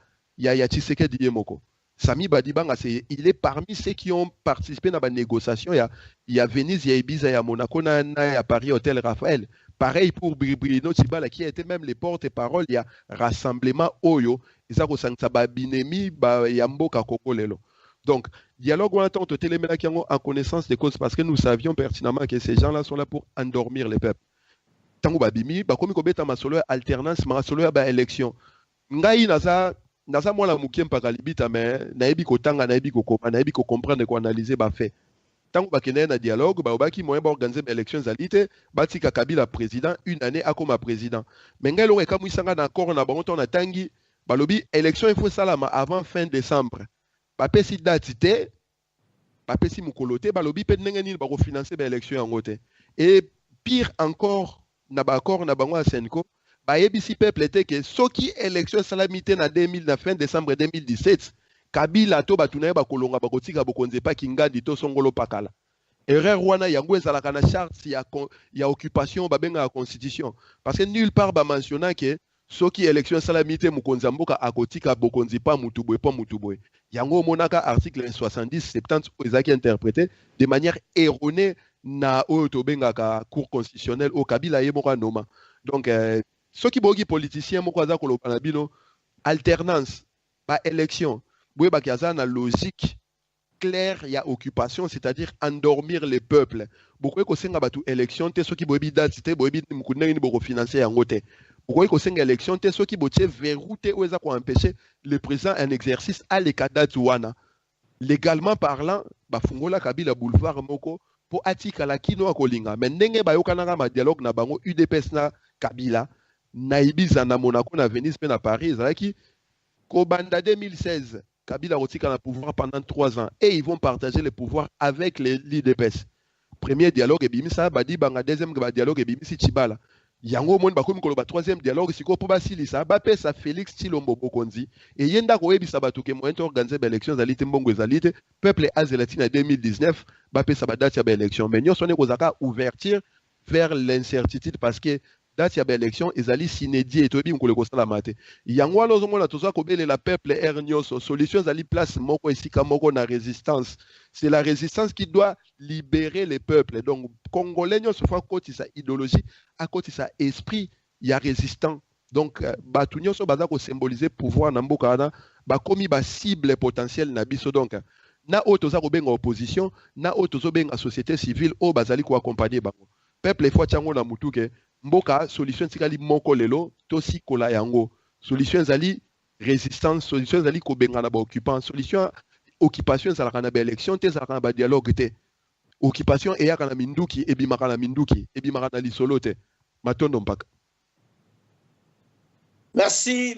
Tshisekedi Yemoko Sami Badibanga il est parmi ceux qui ont participé dans la négociation il y a Venise il y a Ibiza il y a Monaco na ya Paris Hôtel Raphaël. Pareil pour Bruno Tshibala qui a été même les porte-parole, il y a rassemblement Oyo, ils ont ressenté binemi yamboka kokolelo. Donc, dialogue on attend téléméla qui en connaissance des causes parce que nous savions pertinemment que ces gens-là sont là pour endormir les peuples. Tango babimi, bakomi kobeta masolo alternance, masolo ba élection. Ngai naza moi la mukiem pakalibita mais naebi ko tanga naebi ko koma naebi ko comprendre ko analyser ba fait. Tant que vous avez dialogue, vous avez organisé les élections alite, Batika Kabila président, une année à comme président. Mais vous avez un accord na bango ton atangi, balobi élection il faut salama avant fin décembre. Bapé si datité, bapé si mukolote, balobi pe nengeni ba financer l'élection en gote. Et pire encore, na ba accord na bango a Senko, ba yebisi peuple était que ceux qui élection salamité na 2000 na fin décembre 2017. Kabila to batuna ba kolonga ba kotika bokonze pa kingadi to songolo pakala. Erreur wana yango ezalaka na charte ya occupation babenga la constitution parce que nulle part ba mentionnant que soki élection salamité mukonza mboka akotika bokonzi pa mutubwe pa mutubwe. Yango monaka article 70 70 ezaki interprété de manière erronée na oyo benga ka cour constitutionnelle au Kabila ye moko noma. Donc soki bogi politicien moko aza koloba na bino alternance, ba élection, boye ba kiaza na logique claire, il y a occupation, c'est-à-dire endormir les peuples. Pourquoi ko senga batu élection te soki boyebi date te boyebi mukunda ni boko financer yango te. Pourquoi ko senga élection te soki botie verrouté ou eza ko empêcher le président un exercice à l'écadate wana. Légalement parlant, ba fungola Kabila boulevard moko pour atika la kino akolinga. Mais ndenge ba yokananga ma dialogue na bango UDPS na Kabila na Ibiza na Monaco na Venise pe na Paris ezalaki Kobanda 2016, Kabila Rotika le pouvoir pendant 3 ans et ils vont partager le pouvoir avec l'IDPS. Premier dialogue et bimisa, badi banga deuxième dialogue et bimisi Chibala. Yango mon bakomi koloba troisième dialogue siko po basilisa ba pesa Félix Tshilombo Bokonzi et yenda ko yebisa batuke moyen organiser ba élections zalite mbongo zalite peuple azelatina 2019 ba pesa ba date ya ba élection mais nyonso ne kozaka ouverture vers l'incertitude parce que date ya ba élection ezali sinedi et tobi ngole ko sala mate yango alo zo mona toza ko belela peuple nyonso solution zali place moko esika moko na résistance. C'est la résistance qui doit libérer les peuples. Donc congolais nyonso fa koti sa idéologie à côté sa esprit il y a résistant. Donc batu nyonso baza ko symboliser pouvoir na mboka na ba komi ba cible potentielle na biso donc na otoza ko benga opposition na otozo benga société civile o bazali ko accompagner bango peuple fois tiango na mutuke mboka solution tikali moko lelo tosi kola yango solution zali résistance solution zali ko benga na ba occupant solution occupation zalaka na ba élection te zalaka na ba dialogue te occupation eyaka na minduki ebimaka na minduki ebimaka na lisolo te matondo mpaka. Merci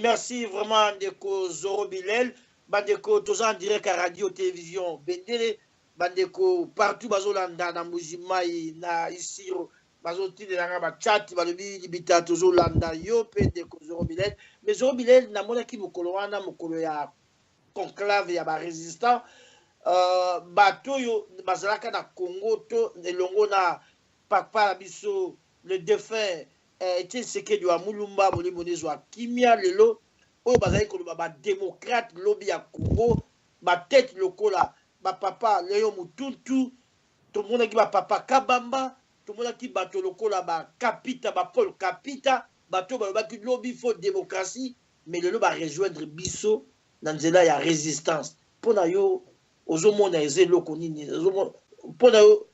vraiment Ndeko Zoro Bilel, bandeko toza en direct à radio télévision Bendele, bandeko partout bazolanda na Mujimai na Isiro bazotile na ba chat balobi libita tozolanda yo pe Ndeko Zoro Bilel, mais Zoro Bilel na mona ki mokolo wana mokolo ya conclave ya ba résistant bato yo bazalaka na Congo to elongo na papa biso le défunt Etienne Tshisekedi wa Mulumba boli bonezwa kimia lelo oyo bazali koloba ba démocrate lobby ya Congo ba tête lokola ba papa Léon Mutuntu to mona ki ba papa Kabamba to mona ki bato lokola ba Kapita ba Paul Kapita bato ba ki lobby for démocratie mais lelo ba rejoindre biso na nzela ya résistance pona yo ozomona ezelo konini ozomona pona yo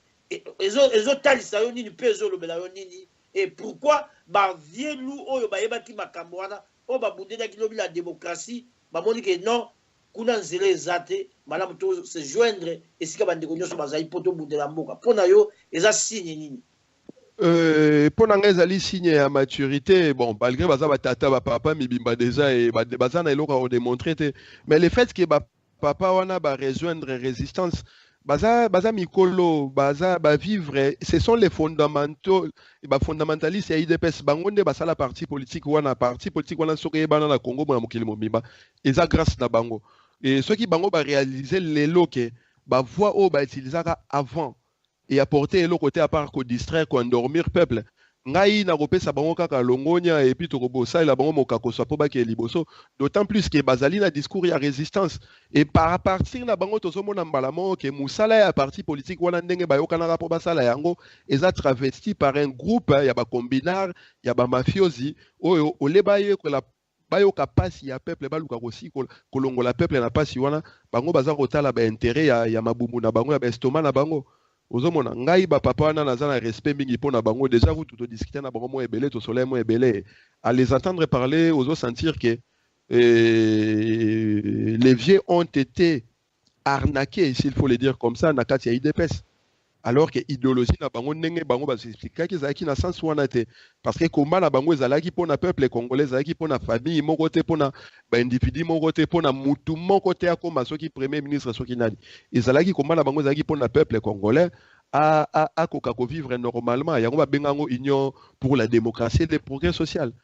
ezo talisa yo nini pe ezo lobela yo nini. Et pourquoi ba vielu oyo ba yeba ki makambo wana o ba bundela ki lobi la démocratie ba moni que non kuna nzela ezate malamu to se joindre esika bandeko nyonso bazali poto bundela mboka pona yo eza signe nini pona nga ezali signe ya maturité bon malgré baza batata ba papa mibimba déjà et baza na eloko ko démontrer te mais le fait que ba papa wana ba rejoindre résistance baza mikolo baza ba vivre ce sont les fondamentaux ba fondamentalistes ya IDPS bango nde basala parti politique wana soki bana na Congo mona mokili mobimba eza grâce na bango et ceux qui bango ba réaliser lelo ke ba voix o ba utilisaka avant et apporter le côté à part ko distraire ko endormir peuple ngai na kopesa bango kaka longonya et puis to kobosa la bango mokako so po ba ke liboso d'autant plus que bazali na discours ya résistance et par partir na bango tozo mona mbala mo ke musala ya parti politique wana ndenge ba yokana po basala yango eza travesti par un groupe ya ba combinar ya ba mafiosi oyo olebaye ko la bayoka pasi ya peuple baluka kosi kolongola peuple na pasi wana bango baza kotala ba intérêt ya mabumu na bango ya ba estomac na bango. Ozomona ngai ba papa wana naza na respect mingi pona bango déjà vous tout discuter na bango mo ebele to soleil mo ebele à les entendre parler ozo sentir que les vieux ont été arnaqués s'il faut le dire comme ça na kati ya IDPS alors que idéologie na bango ndenge bango ba s'expliquer que ezalaki na sens wana te parce que combat na bango ezalaki pona peuple congolais ezalaki pona famille moko te pona ba individu moko te pona mutu moko te akoma soki premier ministre soki nani ezalaki combat na bango ezalaki pona peuple congolais à koka ko vivre normalement yango ba bengango union pour la démocratie et le progrès social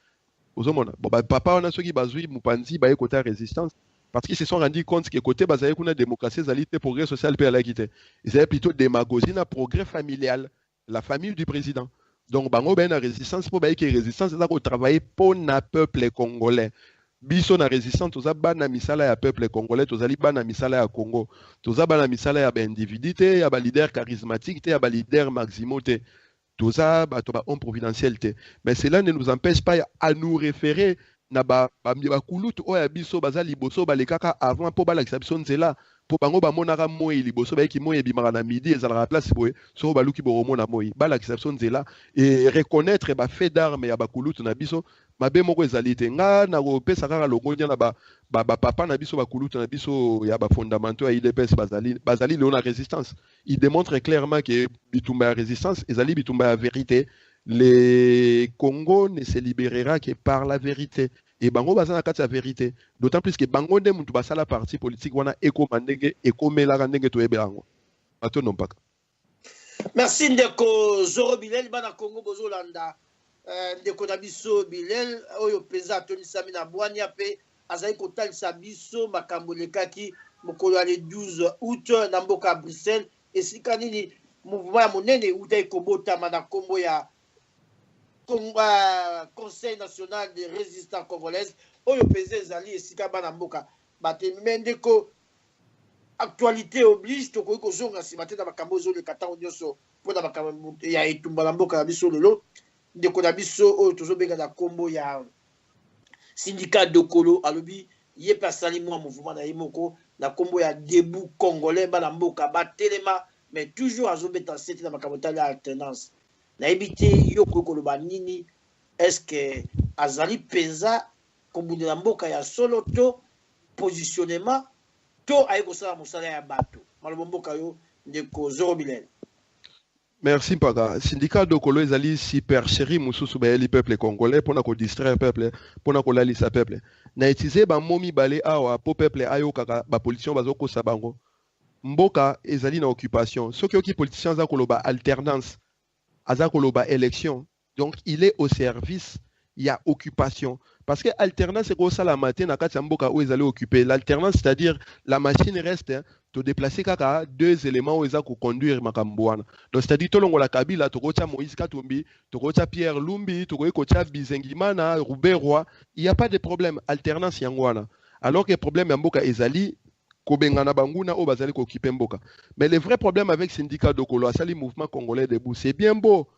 ozomona bon ba papa wana soki bazui mupanzi ba ekota résistance parce qu'ils se sont rendus compte que côté bazaye kuna démocratie zalité progrès social pe ala kité ils avaient plutôt démagogie na progrès familial la famille du président donc bango ben na résistance pour ba que résistance ça ko travailler pour na peuple congolais biso na résistance toza bana misala ya peuple congolais tozali bana misala ya Congo toza bana misala ya ba individu te ya ba leader charismatique te ya ba leader maximo te toza ba homme providentiel te mais cela ne nous empêche pas à nous référer na bakulutu oyo ya biso baza liboso balekaka avant mpo balakisa biso nzela mpo bango bamonaka moi liboso bayeki moi ebimaka na midi ezalaka place boye soko baluki bokomona moi balakisa biso nzela e reconnaître bafait d'arme ya bakulutu na biso mabe moko ezali te nga na kopesa kaka longonia na bapapa na biso bakulutu na biso ya bafondamentaux ya idps bazali leo na résistance. Il démontre clairement que bitumba ya résistance ezali bitumba ya vérité. Le Congo ne se libérera que par la vérité. Et bango baza na kati ya vérité. D'autant plus que bango nde mutu basala parti politique wana ekoma ndenge ekomelaka ndenge toyebela yango. Bato non paka. Merci ndeko Zoro Bilel bana Congo bozolanda. Ndeko na biso Bilel oyo peza atonisami na bwanya pe azali kotalisa biso makambo lekaki mokolo ya le 12 août na mboka Bruxelles esika nini mouvement ya monene uta ekobotama na kombo ya Conseil national de résistance congolaise oyo peza ezali esika bana mboka bateme ndeko actualité oblige tokoki kozonga nsima te na makambo ezoleka ntango nyonso mpona makambo ya etumba na mboka na biso lelo ndeko na biso oyo tozobenga na kombo ya syndicat dokolo alobi ye mpe asali mwa mouvement na ye moko na kombo ya debout congolais bana mboka batelema mais toujours azobeta sete na makambo tali ya alternance nayebi te yo koki koloba nini estce azali mpenza kobundela mboka ya solo to positionnement to aye kosala mosala ya bato maloba mboka yo ndeko Zoro Bilel. Merci Paka. Syndicat Dokolo ezali supercherie mususu bayeli peuple congolais pona ko distraire peuple pona ko lalisa peuple. Na etize ba momi bale awa po peuple ayo kaka ba politicien bazoko sabango. Mboka ezali na occupation. Soki oki politicien za koloba alternance, aza koloba élection. Donc il est au service, il y a occupation. Parce que alternance c'est quoi ça la matin na kati mboka où ezali occupé. L'alternance c'est-à-dire la machine reste te déplacer kaka deux éléments où ils conduire makambouana. Donc c'est-à-dire tolongo la Kabila tokocha Moïse Katumbi, tokocha Pierre Lumbi, tokocha Bizengimana, Roubaix-Roi, il y a pas de problème alternance yangwana. Alors que le problème mboka ezali kobengana banguna o bazali ko occuper mboka. Mais le vrai problème avec syndicat Dokolo asali mouvement congolais debout, c'est bien beau.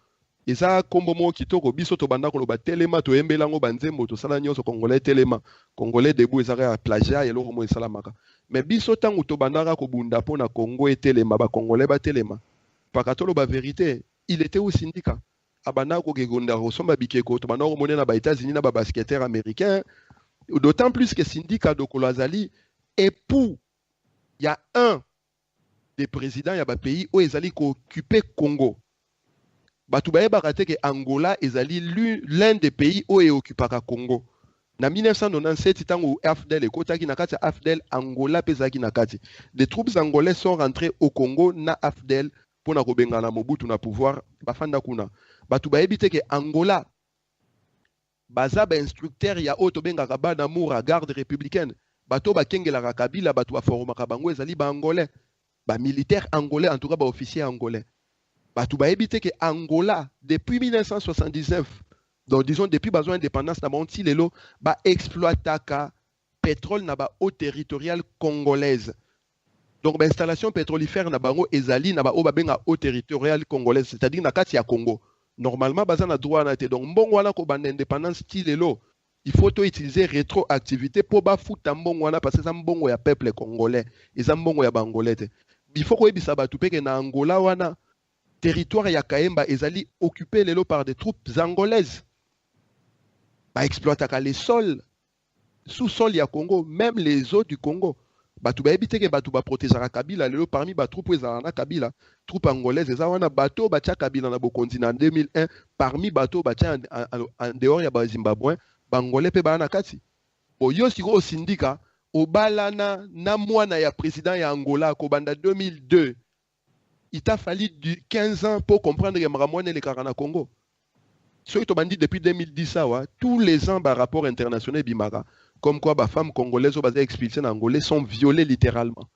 Et ça kombo mo kitoko biso to banda ko ba telema to embelango banzembo to sala nyonso congolais telema congolais debout ezaka plagiat et loko mo esalamaka. Mais biso tangu to bandaka ko bunda pona Congo etelema ba congolais ba telema. Pakatolo ba vérité, il était au syndicat. Abana ko gegonda rosomba bikeko to banda ko monena ba États-Unis na ba basketteurs américains. D'autant plus que syndicat Dokolo azali et pour il y a un des présidents il y a ba pays où ezali ko occuper Congo. Batoubaye Barate que Angola ezali l'un des pays où est occupé le Congo. En 1997, tango AFDEL et Kotaki nakati AFDEL Angola pezaki nakati. Des troupes angolaises sont rentrées au Congo na AFDEL pour na kobenga na Mobutu na pouvoir bafanda kuna. Batoubaye bite que Angola baza ba instructeur ya auto benga kaba na moura garde républicaine. Bato ba kengela Kabila bato ba forma kabango ezali ba angolais. Ba militaire angolais en tout cas ba officier angolais. Batouba évité que Angola, depuis 1979, donc disons depuis besoin d'indépendance, n'a pas lelo, ba exploitaka pétrole na ba eau territoriale congolaise. Donc ba installation pétrolifère na bango ezali na ba o ba benga eau territoriale congolaise, c'est-à-dire na kati ya Congo. Normalement baza na droit na te. Donc mbongo wana ko ba indépendance lelo, il faut utiliser rétroactivité pour ba futa mbongo wana parce que ça mbongo ya peuple congolais, et ça mbongo ya bangolais te. Il faut ko ebisa ba tupeke na Angola wana territoire ya Kaemba ezali occupé lelo par des troupes angolaises. Ba exploitaka les sols, sous-sol ya Congo, même les eaux du Congo. Batu ba ebite ke batu ba protéger Kabila lelo parmi ba troupes ezana Kabila, troupes angolaises ezawana bateau batia Kabila na bokonzi en 2001 parmi bateau batia en dehors ya ba Zimbabwe, bangolais pe ba na kati. Bo yo siko syndicat obalana na mwana ya président ya Angola ko banda 2002. Il t'a fallu 15 ans pour comprendre que Maramouane est le Karana Congo. Ce qui est dit depuis 2010, tous les ans, par rapport international, Bimara, comme quoi les femmes congolaises ou expulsées en Angolais sont violées littéralement.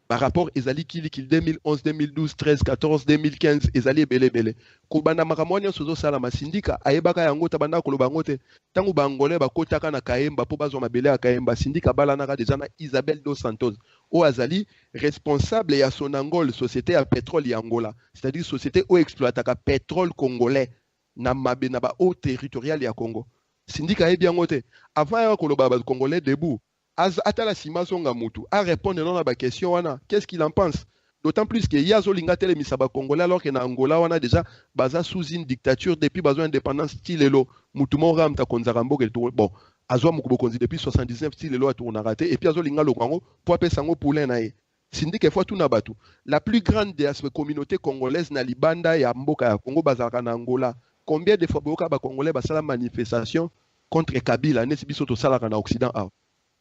Par rapport à Ezali Kilikil 2011, 2012, 13, 14, 2015, Ezali Belé. Kobana Maramouane sozo salama syndicat, aebaka yango tabanda kolobangote. Tangu bangolais bakotaka na Kaemba po bazo mabele a Kaemba syndicat balanaka déjà na Isabelle dos Santos. O Azali responsable ya Sonangol société à pétrole ya Angola, c'est-à-dire société où exploitaka pétrole congolais na mabe na ba eau territoriale ya Congo. syndicat est bien noté. Avant que le Congolais debout, atala simasonga mutu, à répondre non à la question, qu'est-ce qu'il en pense? D'autant plus que Yazo Lingatele Misaba Congolais, alors qu'en Angola, on a déjà basé sous une dictature depuis besoin d'indépendance, style lo, Mutumo Ram Takonzarambo, bon, Azo Mukubokonzi depuis 79, style lo a tourné raté, et puis Azo Linga Lokango, pour appeler Sango Poulain Nae. Syndic fois tout nabatu. La plus grande des communautés congolaises na Libanda et à Mboka ya Congo Bazaka na Angola. Combien de fois Boka ba Congolais basala manifestation contre Kabila nesi biso to sala na Occident?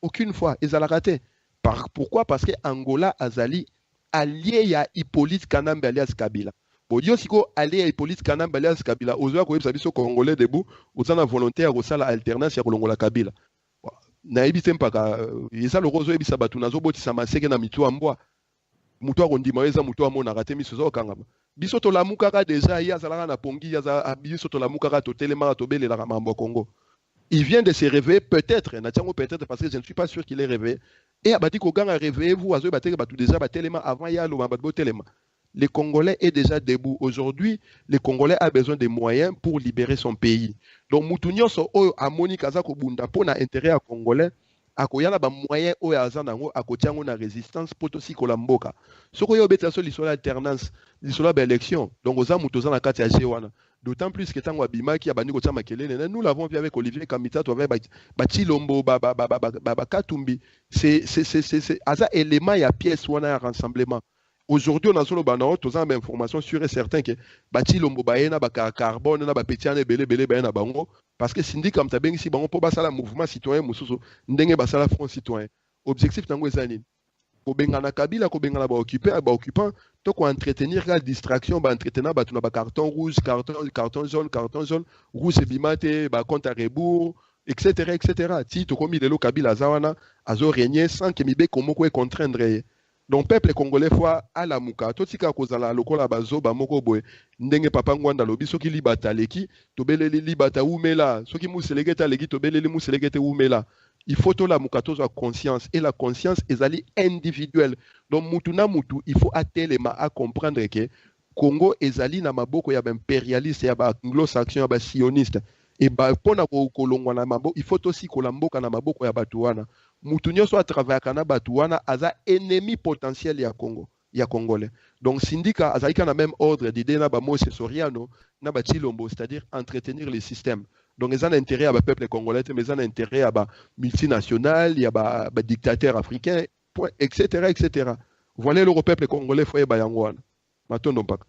Aucune fois, ils ont raté. Pourquoi? Parce que Angola azali allié à Hippolyte Kanambe alias Kabila. Bon, Dieu siko allié à Hippolyte Kanambe alias Kabila. Ozoa ko yebisa biso Congolais debout, ozana volontaire ko sala alternance ya kolongola Kabila. Na ebite mpaka eza lokozo ebisa batu nazo botisa maseke na mitu ambwa mutu akondima eza mutu amona kate miso zo kangama biso to lamukaka déjà ya zalaka na pongi ya biso to lamukaka to telema to belela mambo Congo. Il vient de se réveiller peut-être na tiango peut-être parce que je ne suis pas sûr qu'il est réveillé et abati ko ganga réveillez-vous azo bateke batu déjà batelema avant ya lo mababo telema. Les Congolais est déjà debout. Aujourd'hui, les Congolais a besoin de moyens pour libérer son pays. Donc, Moutounion so oyo amoni kazako bunda pour na intérêt à Congolais, akoyana ba moyen oyo azanango akotiango na résistance poto si kolamboka. Soko yo beta so lisola alternance, lisola ba élection. Donc oza mutoza na kati ya jewana. D'autant plus que tango abimaki abandi kotia makelele. Nous l'avons vu avec Olivier Kamita, tu avais Chilombo, Katumbi. C'est aza élément ya pièce wana ya rassemblement. Aujourd'hui, on a solo banao, tous en information sûre et certain que bati lombo baena ba carbone na ba petiane belé baena bango parce que syndic comme ta bengi si bango po basala mouvement citoyen mususu ndenge basala front citoyen. Objectif tango ezani. Ko bengana Kabila ko bengana ba occupant to ko entretenir la distraction ba entretenir ba tuna ba carton rouge, carton jaune, rouge bimate ba compte à rebours etc. Ti to komi de lo Kabila zawana azo régner sans que mibe komoko e contraindre. Donc peuple congolais fois à la muka totika kozala lokola bazo ba moko boy ndenge papa ngwanda lobi soki libata leki tobeleli libata umela soki muselegeta leki tobeleli muselegete umela. Il faut to la muka toza conscience et la conscience ezali individuelle. Donc mutu na mutu il faut atelema à comprendre que Congo ezali na maboko ya ba impérialiste ya ba anglo-saxon ya ba sioniste et ba pona ko kolongwa na maboko il faut aussi kolamboka na maboko ya batuana. Moutounio soit à travers Kana Batouana, aza ennemi potentiel ya Congo, ya Congolais. Donc syndicat, azaïka na même ordre d'idée na ba Mose Soriano, na ba Chilombo, c'est-à-dire entretenir les systèmes. Donc ils ont intérêt à ba peuple congolais, mais ils ont intérêt à ba multinational, il y a ba dictateur africain, etc. Voilà le peuple congolais foye ba yangwana. Matondo mpaka.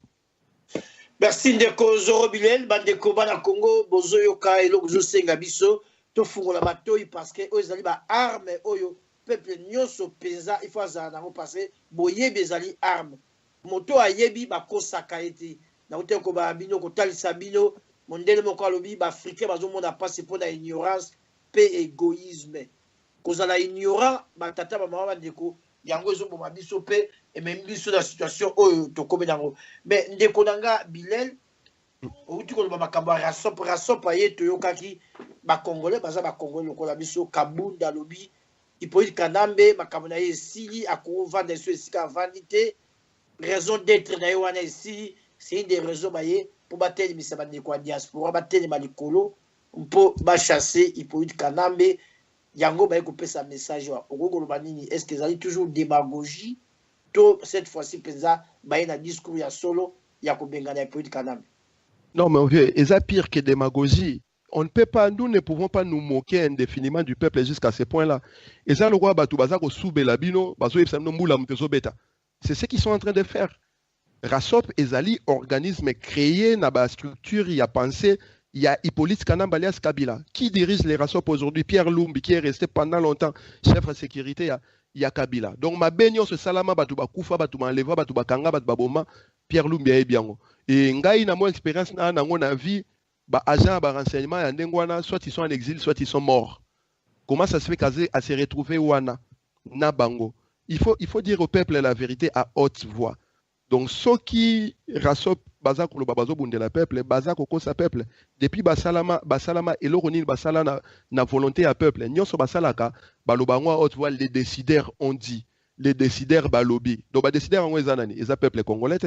Merci ndeko Zoro Bilel, bandeko bana Congo, bozo yoka eloko zo senga biso. Tofungola batoyi parce que ozali ba arme oyo peuple nyonso peza il faut azana parce que boyebi ezali arme moto ayebi bakosaka ete na kote ko ba bino ko talisa bino mondele moko alobi ba africain bazomona passe pour la ignorance pe égoïsme kozala ignorant ba tata ba mama bandeko yango ezoboma biso pe et même biso na situation oyo tokomi nango mais ndeko nanga Bilel outi ko ba makambo rasop aye toyokaki ba Congolais baza ba Congolais lokola biso Kabunda lobi Hippolyte Kanambe makambo na esili akovanda so esika vanité raison d'être na wana ici c'est une des raisons baye pour bateli misaba ndeko ya diaspora bateli malikolo mpo ba chasser Hippolyte Kanambe yango baye kopesa message wa okokoloba nini est-ce que ezali toujours démagogie to cette fois-ci penza baye na discours ya solo ya kobengana Hippolyte Kanambe? Non, mais vieux, c'est pire que démagogie. On ne peut pas, nous ne pouvons pas nous moquer indéfiniment du peuple jusqu'à ce point-là. Et ça, le roi Batoubaza, c'est ce qu'ils sont en train de faire. Rasop Ezali, organisme créé, dans la structure, il y a pensé, il y a Hippolyte Kanambe alias Kabila. Qui dirige les Rasop aujourd'hui? Pierre Lumbi, qui est resté pendant longtemps chef de sécurité, il y a Kabila. Donc, ma baignon, ce salama, Batouba Koufa, Batouba Leva, Batouba Kanga, Batouba Boma, Pierre Lumbi est bien. Et ngai na mo expérience na na vie ba agent ba renseignement ya ndengwana soit ils sont en exil soit ils sont morts. Comment ça se fait à se retrouver wana na bango? Il faut dire au peuple la vérité à haute voix. Donc ceux qui rasop baza ko babazo bundela peuple baza ko sa peuple depuis basalama et l'oronil basala na volonté à peuple nyonso basalaka balobango à haute voix les décideurs ont dit les décideurs balobi. Donc ba décideurs en ezanani eza peuple congolais.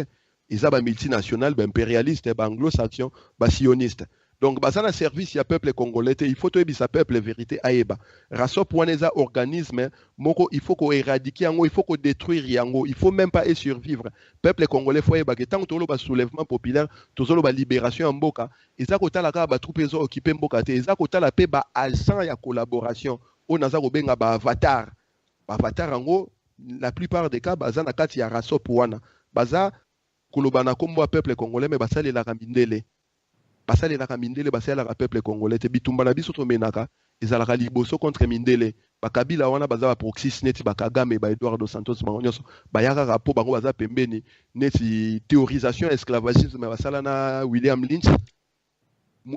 Ils ont des multinationales, des impérialistes, des anglo-saxons, des sionistes. Donc baza na service ya peuple congolais il faut to ebisa peuple vérité aeba raso poineza organisme moko il faut ko éradiquer yango il faut ko détruire yango il faut même pas y survivre peuple congolais faut eba que tant to lo ba soulèvement populaire to zo lo ba libération en mboka eza ko tala ka ba troupe zo occuper mboka te eza ko tala pe ba agent ya collaboration o naza ko benga ba avatar yango la plupart des cas baza na kati ya raso poana baza kolobana kombo peuple congolais mais basali la kamindele basalelaka mindele basalelaka peuple congolais te bitumba na biso tomenaka ezalaka liboso contre mindele bakabila wana baza ba proxys neti bakagame ba Eduardo Santos bango nyonso bayaka po bango baza pembeni neti théorisation esclavagisme basala na William Lynch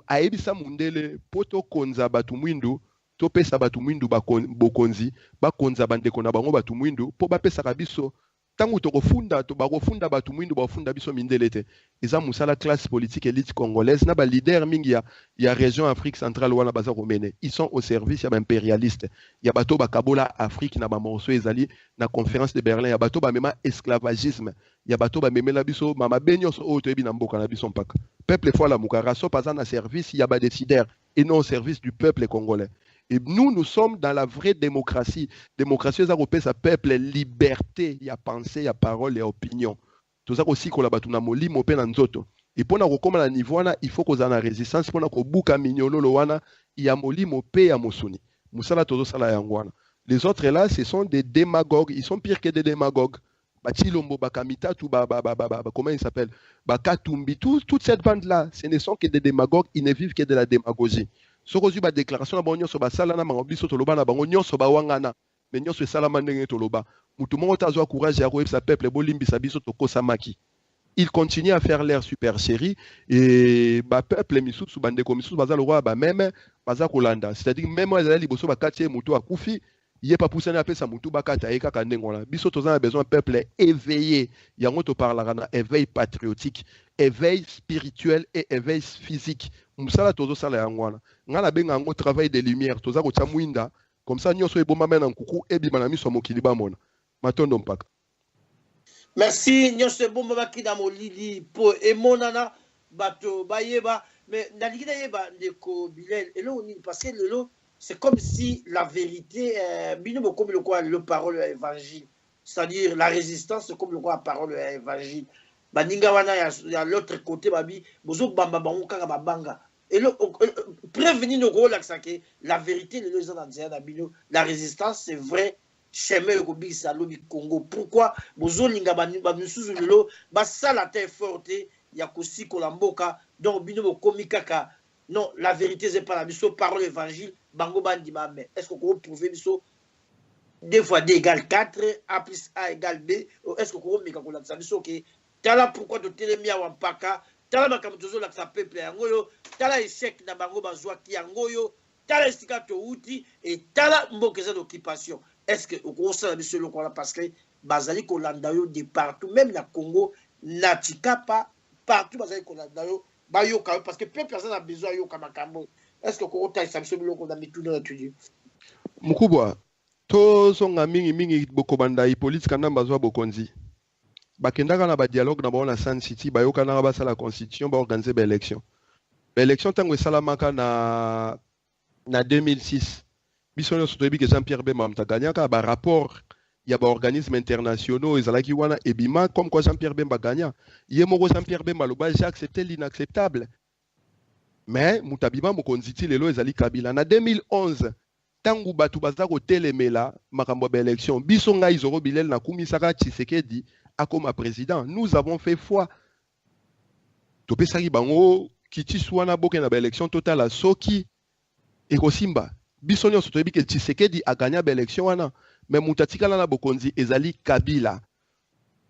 ayebisa mundele poto konza batu mwindu topesa batu mwindu bokonzi bakonza bandeko na bango batu mwindu po bapesaka biso tangu tokofunda to bakofunda batu mwindu bafunda biso mindele te eza musala classe politique élite congolaise na ba leader mingi ya région Afrique centrale wana baza komene ils sont au service ya ba impérialiste ya bato bakabola Afrique na ba morceau ezali na conférence de Berlin ya bato ba mema esclavagisme ya bato ba memela biso mama benyo so o toyebi na mboka na biso mpaka peuple fois la mukaraso paza na service ya ba décideur et non au service du peuple congolais. Et nous sommes dans la vraie démocratie. Démocratie, ça repose à peuple, liberté, il y a pensée, il y a parole, il y a opinion. Tout ça aussi, qu'on a battu na moli, mopé na nzoto. Et pour nous comme à niveau il faut qu'on ait la résistance. Pour nous buka mignolo loana, il y a moli, mopé, il y a mosuni. Moussala todo sala yangwana. Les autres là, ce sont des démagogues. Ils sont pires que des démagogues. Bachilombo, Bakamita, tout comment il s'appelle? Bakatumbi, toute cette bande là, ce ne sont que des démagogues. Ils ne vivent que de la démagogie. Sokozu ba déclaration na bango so ba sala na bango biso toloba na bango nyonso ba wangana mais nyonso esala mandenge toloba mutu mongo tazwa courage ya koyebisa peuple bolimbisa biso tokosamaki il continue à faire l'air super chéri et ba peuple misusu bandeko misusu baza le roi ba même baza kolanda c'est-à-dire même ezali liboso ba katie mutu akufi ye pa poussana apesa mutu bakata eka kandengola biso tozana besoin peuple éveillé yango to parlera na éveil patriotique éveil spirituel et éveil physique musala tozo sala yangwana ngala benga ngo travail de lumière toza ko chamwinda comme ça nyoso eboma mena nkuku ebima na miso mokili bamona matondo mpaka merci nyoso eboma bakida molili po emonana bato bayeba mais nalikida yeba ndeko Bilel elo ni parce que lelo c'est comme si la vérité bino comme le quoi le parole évangile c'est-à-dire la résistance c'est comme le quoi parole évangile baninga wana ya l'autre côté babi bozo bamba bango kaka babanga et le prévenir nos rôles que la vérité le les dans bino la résistance c'est vrai chemin le kobi salobi Congo pourquoi bozo linga bamisuzu lelo basala te forte ya kosi kolamboka donc bino komi kaka non la vérité c'est pas la biso parole évangile bango bandima mais est-ce qu'on peut prouver biso 2 fois 2 égale 4 a plus a égale b est-ce qu'on peut meka kolakisa biso que tala pourquoi de telemia wampaka tala makamutozo la sa peuple yangoyo tala échec na bango bazwa ki yangoyo tala esika to uti et tala mbokeza d'occupation est-ce que au gros ça monsieur le quoi parce que bazali kolanda yo de partout même na Congo na Tikapa partout bazali kolanda yo bayoka parce que peu personne a besoin yo kama kambo est-ce que ko ta ça monsieur le quoi na mitu na étudier mukubwa to songa mingi bokobanda ipolite kana bazwa bokonzi bakendaka na ba dialogue na ba na Sun City bayoka na ba sala constitution ba organiser ba élection tango esalamaka na 2006 biso nyonso toyebi ke Jean-Pierre Bemba mutaganyaka ba rapport ya ba organismes internationaux ezalaki wana ebima comme quoi Jean-Pierre Bemba gagna ye moko Jean-Pierre Bemba loba j'ai accepté l'inacceptable mais mutabima mokonzi ti lelo ezali Kabila na 2011 tangu batu baza ko telemela makambo ba élection biso ngai Zoro Bilel na kumisaka Tshisekedi akoma président nous avons fait foi topesaki bango kiti swana boke na ba élection totale soki ekosimba biso nyonso toyebi ke Tshisekedi a gagné ba élection wana mais mutatikala na bokonzi ezali Kabila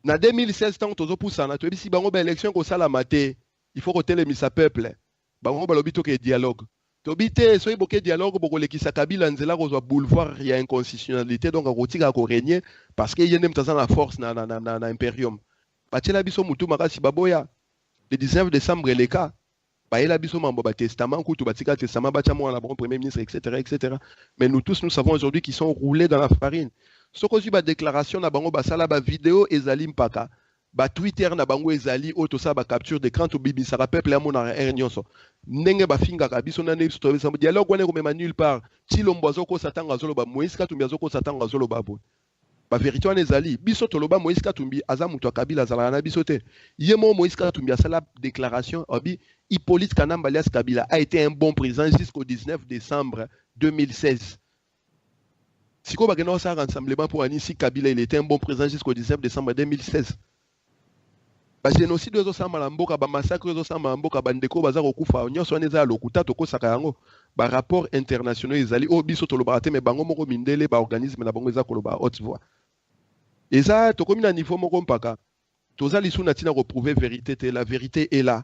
na 2016 tant tozo pusana toyebi si bango ba élection ko sala maté il faut kotelemisa peuple bango balobi to ke dialogue tobite soyi boke dialogue bokolekisa Kabila nzela kozwa boulevard ya inconstitutionnalité donc akotika ko régner parce que yene mtaza na force na imperium batela biso mutu makasi baboya le 19 décembre les cas bayela biso mambo ba testament kutu batika testament bacha mwana bon premier ministre etc. Mais nous tous nous savons aujourd'hui qu'ils sont roulés dans la farine soko zui ba déclaration na bango basala ba vidéo ezali mpaka ba Twitter na bango ezali auto ça ba capture d'écran to bibi ça peuple ya mona er nyonso ndenge ba finga ka biso na next to ça dialogue wana ko mema nulle part Chilombo azoko satanga zolo ba Moïse Katumbi azoko satanga zolo ba bo ba vérité wana ezali biso toloba Moïse Katumbi aza muto Kabila azala na biso te yemo Moïse Katumbi a la déclaration abi Hippolyte Kanamba alias Kabila a été un bon président jusqu'au 19 décembre 2016. Si on va faire un rassemblement pour Anissi Kabila, il était un bon président jusqu'au 19 décembre 2016. Le génocide de Malamboka, le massacre de Malamboka, Bandeko, Bazar Okufa, Nyon Soneza, Lokuta, Toko Sakayango, le rapport international, ils allaient au biso tolobarate, mais Bango Moko Mindele, le organisme, la Bangoza Koloba, haute voix. Et ça, Toko Mina niveau Moko Mpaka, Toza Lissou Natina reprouvé vérité, la vérité est là.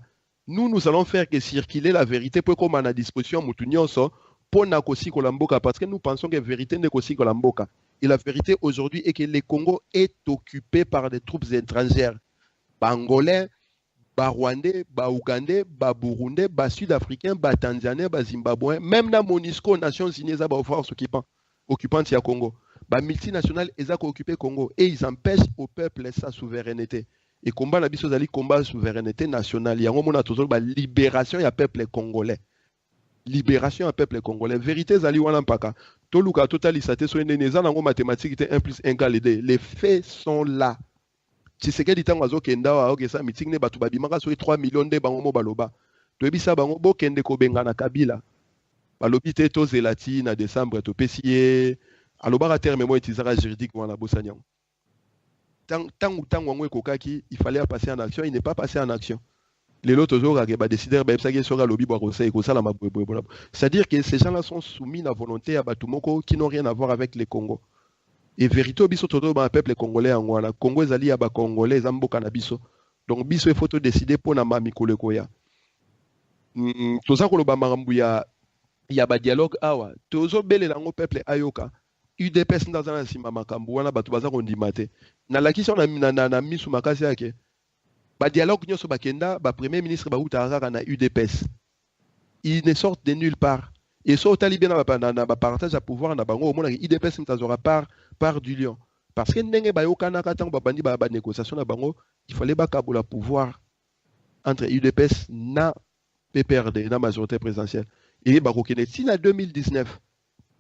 Nous allons faire que circuler la vérité pour qu'on ait à disposition Moutounionso pour Nakosi Kolamboka parce que nous pensons que la vérité n'est qu'aussi Kolamboka. Et la vérité aujourd'hui est que le Congo est occupé par des troupes étrangères. Bangolais, Rwandais, Ougandais, Burundais, Sud-Africains, Tanzaniens, Zimbabwéens, même la MONUSCO, Nations Unies, les forces occupantes du Congo. Les multinationales, ils ont occupé le Congo et ils empêchent au peuple sa souveraineté. Et combat la biso zali combat souveraineté nationale. Il y a un moment la libération du peuple congolais. Libération du peuple congolais. Vérité zali wana mpaka. Toluka totalisate so neza nango mathématique était 1 + 1 = 2. Les faits sont là. Tshisekedi tango azokenda wa okesa meeting ne batu babimaka so 3 millions de bango baloba. Toyebisa bango bokende ko benga na Kabila. Balobi te to zelati na décembre to pesiye. Alobara terme mo utiliser juridique wana bosanyango. Tant il fallait passer en action, il n'est pas passé en action. Les autres c'est-à-dire que ces gens-là sont soumis à la volonté à Batumoko qui n'ont rien à voir avec les Congo. Et vérité, biso todo ba peuple congolais en wana. Congo ezali ya ba congolais zamboka na biso. Donc biso il faut décider pour na mami kolekoya. Toza koloba marambu ya ba dialogue awa. Tozo bele lango peuple ayoka. UDPS ndazana sima makambu wana batu baza kondimate. Na lakisi na misu makasi yake. Ba dialogue nyoso bakenda ba premier ministre ba utaraka na UDPS. Ils ne sortent de nulle part. Et so talibé na ba partage à pouvoir na bango au monde UDPS mtazora part du lion. Parce que ndenge ba yokana katango ba bandi ba négociation na bango, il fallait ba kabola pouvoir entre UDPS na PPRD na majorité présidentielle. Et ba kokene tina 2019.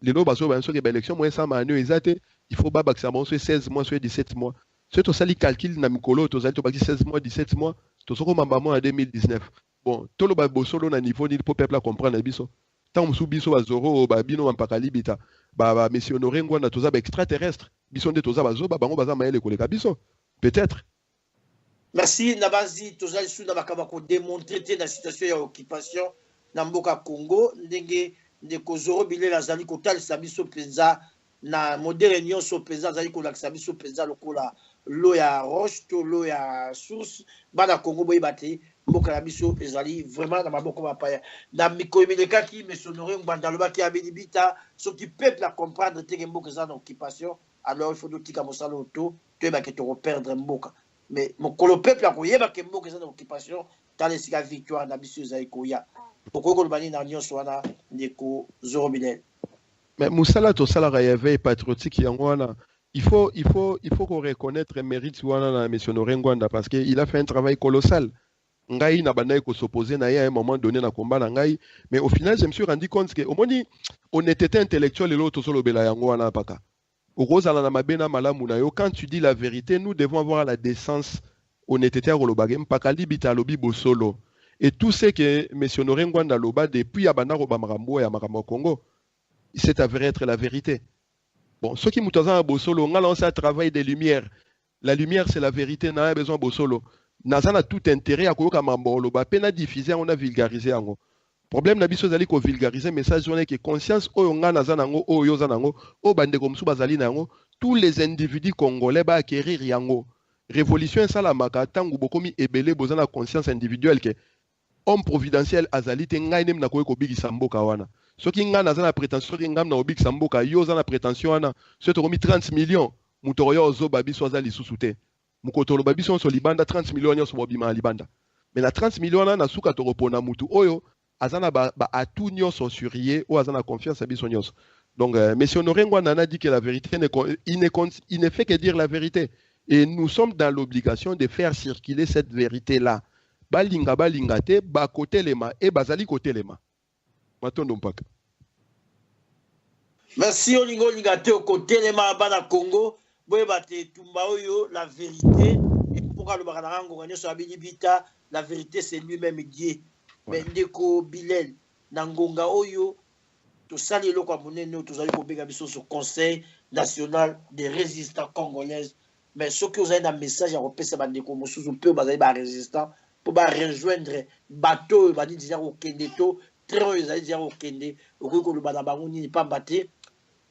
Les lois baso ba soki ba élection moins 100 manu ezate, il faut ba baksa bon 16 mois soit 17 mois. C'est to sali calcul na mikolo to sali to baki 16 mois 17 mois, to soko mambamo en 2019. Bon, to lo ba bosolo na niveau ni pour peuple comprendre biso. Tant musu biso ba zoro ba bino mpaka libita. Ba monsieur Honoré Ngwanda toza ba extraterrestre. Biso nde toza bazo ba bango baza mayele koleka biso. Peut-être. Merci Nabazi toza lisu na bakaba ko démontrer la situation ya occupation na mboka Congo ndenge ndeko zoro bile la zali kotalisa biso penza na modèle nyonso penza zali kolakisa biso penza lokola lo ya roche to lo ya source bana Congo boyi bate mboka na biso ezali vraiment na maboko mapaya na mikoyimilekaki monsieur Honoré Ngwanda lobaki abidibita ce qui peuple à comprendre te mboka za na occupation alors il faut dotika mosala auto to ba ke to perdre mboka mais mokolo peuple a koyeba ke mboka za na occupation dans les victoire na biso ezali koya pourquoi kolobani na nyonso wana ndeko zoro bilel. Mais Moussala to sala réveil patriotique yango wana il faut qu'on reconnaisse le mérite de M. Honoré Ngwanda parce qu'il a fait un travail colossal. Ngai na banaï ko s'opposer na à un moment donné na combat na ngai, mais au final je me suis rendu compte que au moins on était intellectuel et l'autre solo bela yango wana paka. Ozala na mabena malamu na yo quand tu dis la vérité, nous devons avoir la décence honnêteté rolobagem paka libita lobi bosolo. Et tout ce que M. Honoré Ngwanda loba depuis abana roba marambo ya makambo Congo, c'est avéré être la vérité. Bon, ceux qui m'ont à Bosolo, on a lancé un travail des lumières. La lumière, c'est la vérité, on a besoin de Bosolo. On a tout intérêt à quoi Mambo, on a diffusé, on a vulgarisé. Le problème, c'est que qu'on vulgarise le message, on a que conscience, tous les individus congolais vont acquérir yango. Révolution, ça la maka, tant que beaucoup mi ebele, besoin de conscience individuelle que homme providentiel azali te ngai nem na ko bigi samboka wana. Ce qui nga na prétention qui ngam na obik samboka yo za na prétention wana ce to 30 millions mutoyo zo babi so za lisusute mukotolo babi so libanda 30 millions nyo so bobima libanda mais na 30 millions na suka to repona mutu oyo azana ba atu nyo so surier ou azana confiance biso nyos. Donc monsieur Honoré Ngwanda a dit que la vérité il ne fait que dire la vérité. Et nous sommes dans l'obligation de faire circuler cette vérité-là. Balinga balingate, ba côté lema et bazali côté lema. Matondo mpaka. Merci Olingo Lingate au côté lema bana Congo. Boye bate tumba oyo la vérité. Et pourquoi le bararango gagné sur Abilibita, la vérité c'est lui-même Dieu. Mais ndeko Bilel Nangonga oyo. Tout ça, les locaux nous tous allons pour sur Conseil national des résistants congolaises. Mais ce que vous avez dans le message, à repérer, c'est que vous pouvez être résistant pour rejoindre bateau, va dire au Kendeto, train, ils allaient dire au Kende, au coup que le Badabarouni n'est pas battu.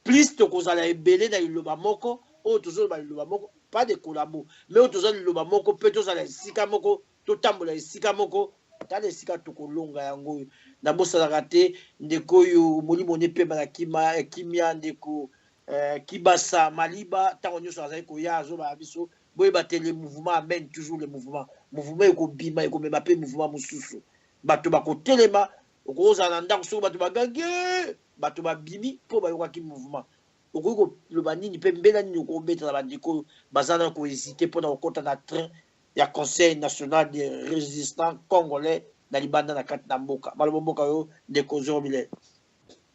Plus que vous allez belé dans le Lobamoko, autres dans le Lobamoko, pas de collabo, mais autres dans le Lobamoko, peut-être dans le Sikamoko, tout le temps, Sikamoko. Tale sika tokolonga yango na bosa raté ndeko yo molimo ne pe bana kimia ndeko kibasa maliba tango nyoso azali ko ya zo ba biso boye batele mouvement amène toujours le mouvement eko bima eko mema pe mouvement mususu bato ba ko telema okoza na ndako so bato bagange bato ba bimi po ba yoka ki mouvement okoko le banini pe mbela ni ko beta na bandeko bazana ko hésiter pour na okota na train. Il y a le Conseil national des résistants congolais dans Libanda na kati na mboka. Malomboka yo de Kozoro Bilel.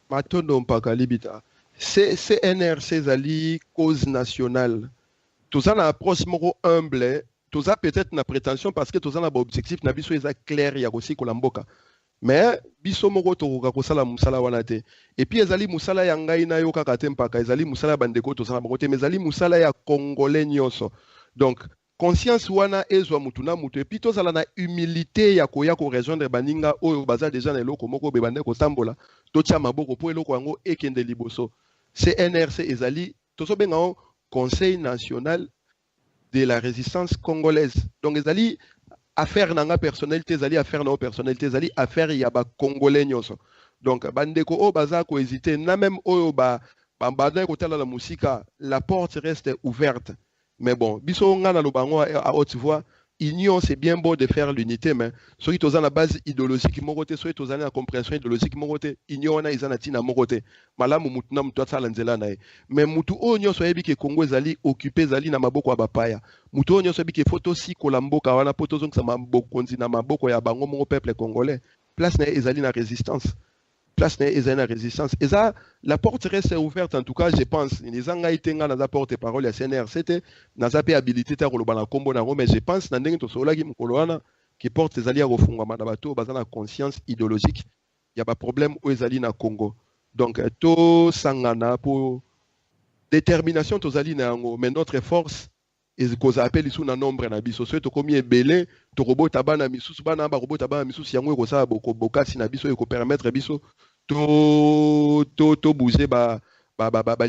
Matondo mpaka libita. C'est NRC zali cause nationale. Tout ça na approche moko humble, tout ça peut-être na prétention parce que tout ça na objectif na biso eza clair ya kosi ko lamboka. Mais biso moko to ko sala musala wana te. Et puis ezali musala ya ngai na yo kaka te mpaka ezali musala bandeko to sala moko mais ezali musala ya congolais nyonso. Donc conscience wana ezwa mutu na mutu et puis tozala na humilité ya koya ko rejoindre baninga oyo baza déjà na eloko moko be bande ko tambola totia maboko po eloko yango ekende liboso. CNRC ezali tozo benga o Conseil national de la résistance congolaise. Donc ezali affaire nanga personnalité ezali affaire na personnalité ezali affaire ya ba congolais nyonso. Donc bandeko o baza ko hésiter na même oyo ba banda ko tala la musika, la porte reste ouverte. Mais bon, biso nga na lobango à haute voix, union c'est bien beau de faire l'unité, mais ceux qui sont à la base idéologique moroté, ceux qui sont à la compréhension idéologique moroté, union na izana tina moroté. Malamu mutuna mutwa tsala nzela na ye. Mais mutu o nyo so yebi ke Congo zali occupé zali na maboko ya bapaya. Mutu o nyo so yebi ke photo si kolamboka wana poto zonk sa maboko nzi na maboko ya bango mongo peuple congolais. Place na ezali na résistance. Place na ezali na résistance. Et ça, la porte reste ouverte, en tout cas, je pense. Les angaïtenga na porte-parole à CNR, c'était na zape habilité ta koloba na kombo na mais je pense na ndenge to sola ki mukoloana qui porte ezali ya kofunga na bato bazana conscience idéologique. Il y a pas problème au ezali na Congo. Donc to sangana pour détermination to zali na yango, mais notre force et qu'on appelle ici na nombre na biso so to komi ebele to robota bana misusu bana ba robota bana misusu yango ko sa boko bokasi na biso e ko permettre biso to bouger ba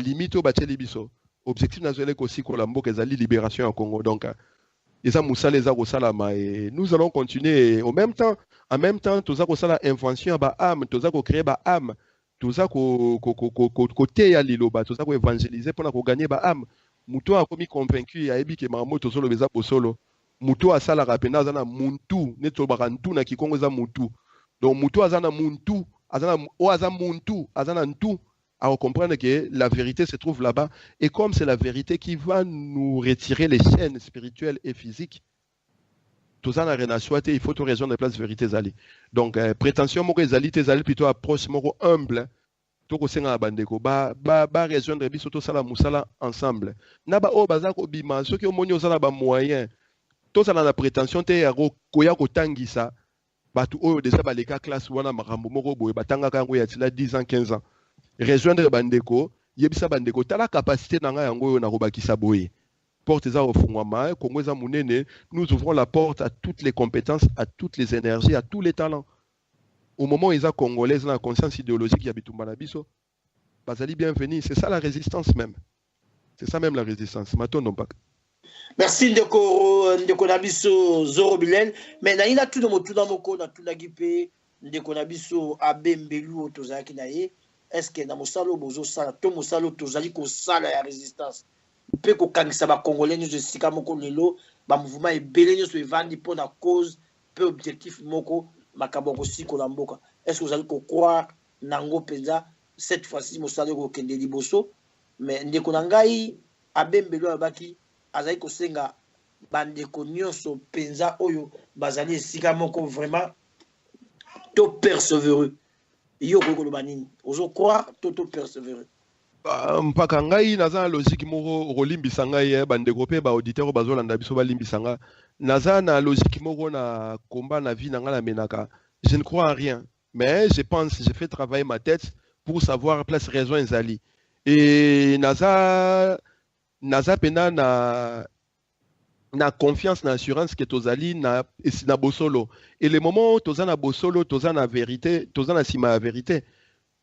limite ba teli biso objectif national ko si ko la mboka ezali libération en Congo. Donc eza musala eza ko salama et nous allons continuer en même temps to za ko sala invention ba âme to za ko créer ba âme to za ko côté ya liloba to za ko évangéliser pour na ko gagner ba âme. Muto a komi convaincu ya ebi ke mamoto solo beza posolo muto asala rapena azana muntu neto bakantu na kikongo za mutu donc muto azana muntu azana o azana muntu azana ntu à comprendre que la vérité se trouve là-bas et comme c'est la vérité qui va nous retirer les chaînes spirituelles et physiques tout ça n'a rien à souhaiter il faut tout raison de place vérité zali donc prétention moko zali te zali plutôt approche moko humble toko senga bandeko ba rejoindre biso to sala musala ensemble na ba o baza ko bima soki omoni osala ba moyen to sala na prétention te ya koya kotangisa batu oyo déjà ba leka classe wana makambo moko boye batanga kango ya tila 10 ans 15 ans rejoindre bandeko yebisa bandeko tala capacité nanga yango oyo na kobakisa boye porte za ofungwama Congo za munene nous ouvrons la porte à toutes les compétences à toutes les énergies à tous les talents. Au moment où ils sont congolais, ils ont la conscience idéologique qui habite au Manabiso, Bazali bienvenue. C'est ça la résistance même. C'est ça même la résistance. Maton non pas. Merci Ndeko Nabiso Zoro Bilel. Mais naïna tout de motu dans moko na tout la gipe Ndeko Nabiso Abembelu tozaki naye. Est-ce que na mosalo bozo sala to mosalo tozali ko sala ya résistance. Pe ko kangisa ba congolais ñu sika moko lelo ba mouvement ebele ñu so evandi pour na cause peu objectif moko. Est-ce que vous allez croire Nango Peza cette fois-ci Moussale Kende Liboso mais Ndekonangai Abembelo Abaki azali kosenga bandeko nyonso penza oyo bazali esika moko vraiment to persévérer yo koloba nini ozo croire to persévérer mpaka ngai naza na logique moko okolimbisa ngai bandeko mpe baauditeur bazolanda biso balimbisa nga naza na logique moko na combat na vie na ngai namenaka. Je ne crois en rien, mais je pense, je fais travailler ma tête pour savoir place raison ezali. Et naza pena na confiance, na assurance que tozali na bosolo. Et le moment où toza na bosolo, toza na vérité, toza na sima la vérité.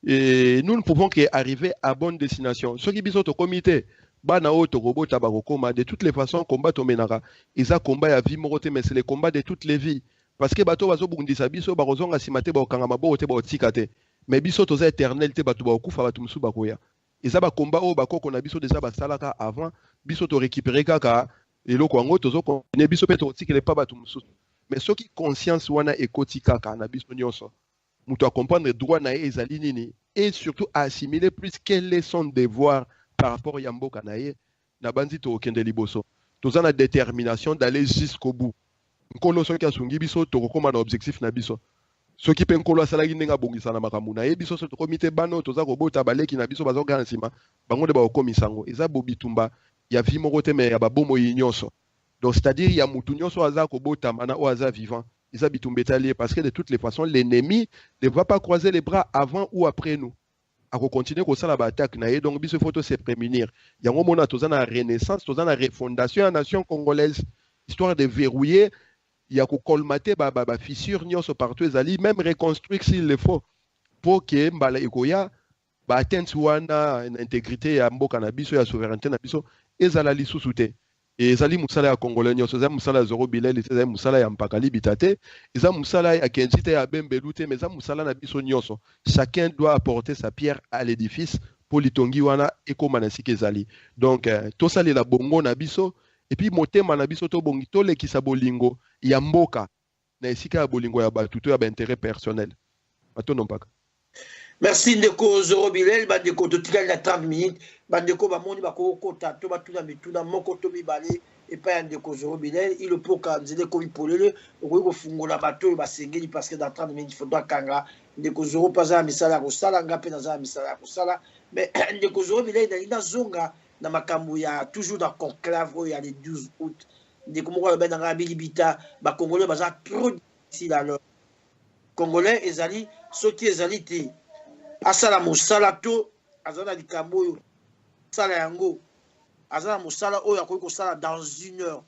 Et nous ne pouvons qu'arriver à bonne destination. Ce qui biso to comité, bana o to robot tabakokoma, de toutes les façons combat to menara. Isa combat ya vie morote, mais c'est le combat de toutes les vies. Parce que bato bazo bundisa biso barozonga simate ba okangama bo te ba otikate. Mais biso toza éternel te bato ba okufa bato musu bakoya. Isa ba combat o bakoko na biso déjà basalaka avant, biso to récupérer kaka eloko yango tozo connaît biso pe to otikele pa bato musu. Mais ce qui conscience wana ekoti kaka na biso nyonso. Mutu a comprendre droit na ezali nini et surtout à assimiler plus quel est son devoir par rapport à mboka na ye na bandi to okende liboso. Toza na détermination d'aller jusqu'au bout. Nkolo soki asungi biso tokokoma na objectif na biso. Soki pe nkolo asalaki ndenga bongisa na makambo na ye biso so tokomite bano toza kobota baleki na biso bazoka na nsima bango nde bakokomisa yango eza bobitumba ya vie moko te me ya babomoi nyonso. Donc c'est-à-dire ya mutu nyonso aza kobota mana o aza vivant eza bitumba etali parce que de toutes les façons l'ennemi ne va pas croiser les bras avant ou après nous. Ako continuer kosala ba attaque na ye donc biso faut se prémunir. Yango mona toza na renaissance, toza na refondation ya nation congolaise histoire de verrouiller. Il y a colmater ba fissure nyonso partout ezali même reconstruire s'il le faut pour que mbala ekoya ba atteinte wana intégrité ya mboka na biso ya souveraineté na biso ezala lisusu te et ezali musala ya congolais nyonso ezali musala ya Zoro Bilel ezali musala ya mpakali bitate ezali musala ya Kenzite ya Bembelu te mais ezali musala na biso nyonso. Chacun doit apporter sa pierre à l'édifice pour litongi wana ekoma na sika ezali donc tosali la bongo na biso. Et puis motema na biso to bongi to lekisa bolingo ya mboka na esika ya bolingo ya batu to ya ba intérêt personnel. Atono mpaka. Merci ndeko Zoro Bilel bandeko totikali na 30 minutes bandeko bamoni bakokota to batuna mituna moko to mibale et pas ndeko Zoro Bilel il peut ka nzele ko ipolele ko fungola bato basengeli parce que dans 30 minutes il faudra kanga ndeko Zoro paza misala ko sala ngape na za misala ko sala mais ndeko Zoro Bilel na zonga na makambo ya toujours dans conclave il y a le 12 août de comment on ben na bilibita ba congolais baza trop difficile alors congolais ezali soki ezali te asala musala to azana likambo yo sala yango azana musala oyo akoki kosala dans 1 heure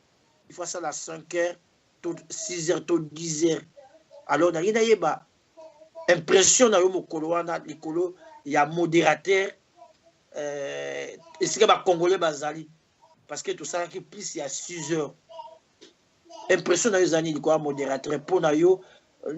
il faut ça à 5 heures to 6 heures to 10 heures alors na yina yeba impression na yo mokolo wana likolo ya modérateur esika ba congolais bazali parce que tout ça qui plus il y a 6 heures impression na yo zani likolo modérateur pona yo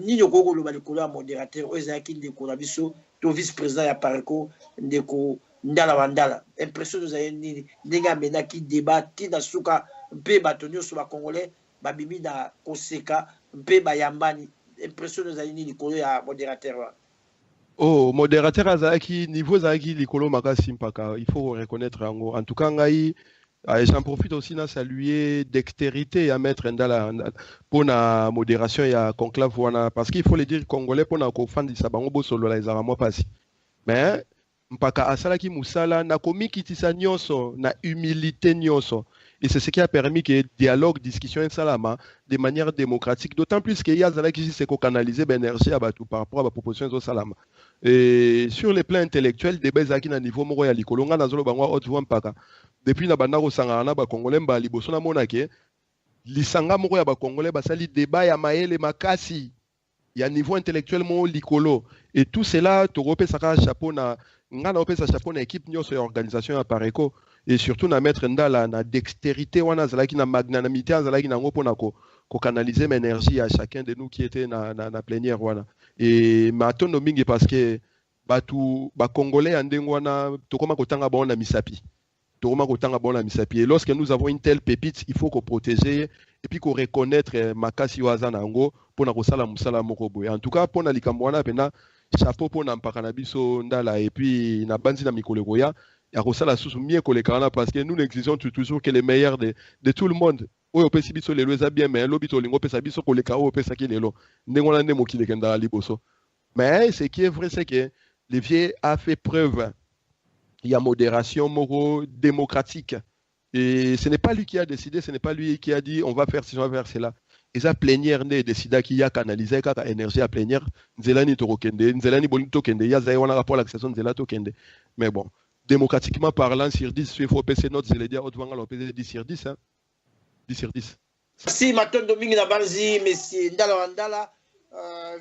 ni yo koko lo balikolo ya modérateur ezaki ndeko na biso to vice président ya Pareko ndeko ndala wandala impression nous a ni ndenge amena ki débat ti na suka mpe bato nyonso ba congolais babimi na koseka mpe bayambani impression nous a ni likolo ya modérateur. Oh, modérateur azaki niveau zaki likolo makasi mpaka il faut reconnaître yango. En tout cas ngai j'en profite aussi na saluer dextérité à mettre ndala pour na modération ya conclave wana parce qu'il faut le dire congolais pour na ko fandisa bango bo solo la ezara moi pasi mais mpaka asalaki musala na komikitisa nyonso na humilité nyonso et c'est ce qui a permis que dialogue discussion et salama de manière démocratique d'autant plus que yazala qui c'est ko canaliser l'énergie à batu par rapport à la proposition de salama et sur le plan intellectuel débat zaki na niveau moko ya likolonga na zolo bangwa haute voix mpaka depuis na banda ko sangana na ba congolais mba liboso na monake lisanga moko ya ba congolais basali débat ya maele makasi ya niveau intellectuel mo likolo et tout cela to repesaka chapeau na ngana opesa chapeau na équipe nyonso ya organisation ya Pareko et surtout na mettre ndala na dextérité wana zalaki na magnanimité zalaki na ngopo na ko canaliser l'énergie à chacun de nous qui était na plénière wana et matondo mingi parce que batu ba congolais andengo wana tokoma kotanga ba na misapi tokoma kotanga ba na misapi et lorsque nous avons une telle pépite il faut qu'on protéger et puis qu'on reconnaître makasi waza nango pona kosala musala moko boye en tout cas pona likambo wana pena chapeau pona mpaka na biso ndala et puis na bandi na mikolo koya ya kosala susu mieux kolekana parce que nous n'exigeons toujours que les meilleurs de tout le monde. Oyo opesi biso lelo eza bien mais lobi tolingo opesa biso koleka oyo opesaki lelo ndenge wana nde mokili ekendaka liboso. Mais ce qui est vrai c'est que Lévier a fait preuve il y a modération morale démocratique. Et ce n'est pas lui qui a décidé, ce n'est pas lui qui a dit on va faire ci, on va faire cela. Et ça, plénière, ne décida qui a canalisé, qui a énergie à plénière, Nzelani Torokende, Nzelani Bonito Kende, il y a un rapport à l'accession de Nzela Tokende. Mais bon, démocratiquement parlant, sur 10, il faut passer notre Zélédia, on va 10 sur 10. Hein? 10 sur 10. Merci, Maton Domingue Nabanzi, monsieur Ndala Wandala,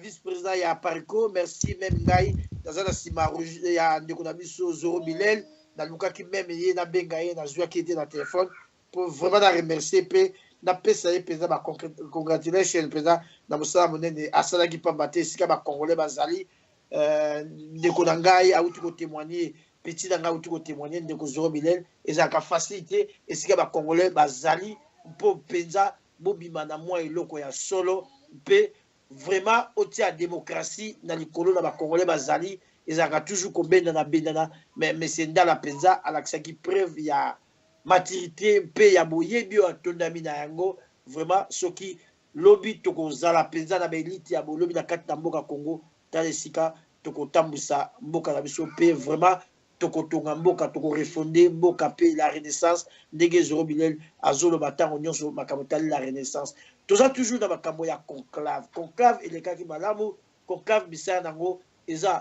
vice-président ya Parico, merci même Ngai, dans un sima rouge, il y a Ndekonabiso Zoro Bilel, dans le cas qui même il y a Bengaye, dans le qui était dans le téléphone, pour vraiment la remercier, puis na pesa ye pesa ba congratulation pesa na musala monene asala ki pambate sika ba congolais bazali ndeko na ngai auti ko témoigner petit na ngai auti ko témoigner ndeko Zoro Bilel ezaka facilité esika ba congolais bazali po penza bobima na mwa eloko ya solo pe vraiment oti ya démocratie na likolo na ba congolais bazali ezaka toujours ko benda na mais c'est ndala penza alakisaki preuve ya maturité pe ya boyebi o tondami na yango vraiment soki lobi toko zala penza na beliti ya bolobi na kati na mboka Congo tala esika toko tambusa mboka na biso pe vraiment toko tonga mboka toko refonder mboka pe la renaissance ndenge Zoro Bilel azolo batango nyonso makambo tali la renaissance toza toujours na makambo ya conclave elekaki malamu conclave bisaya nango eza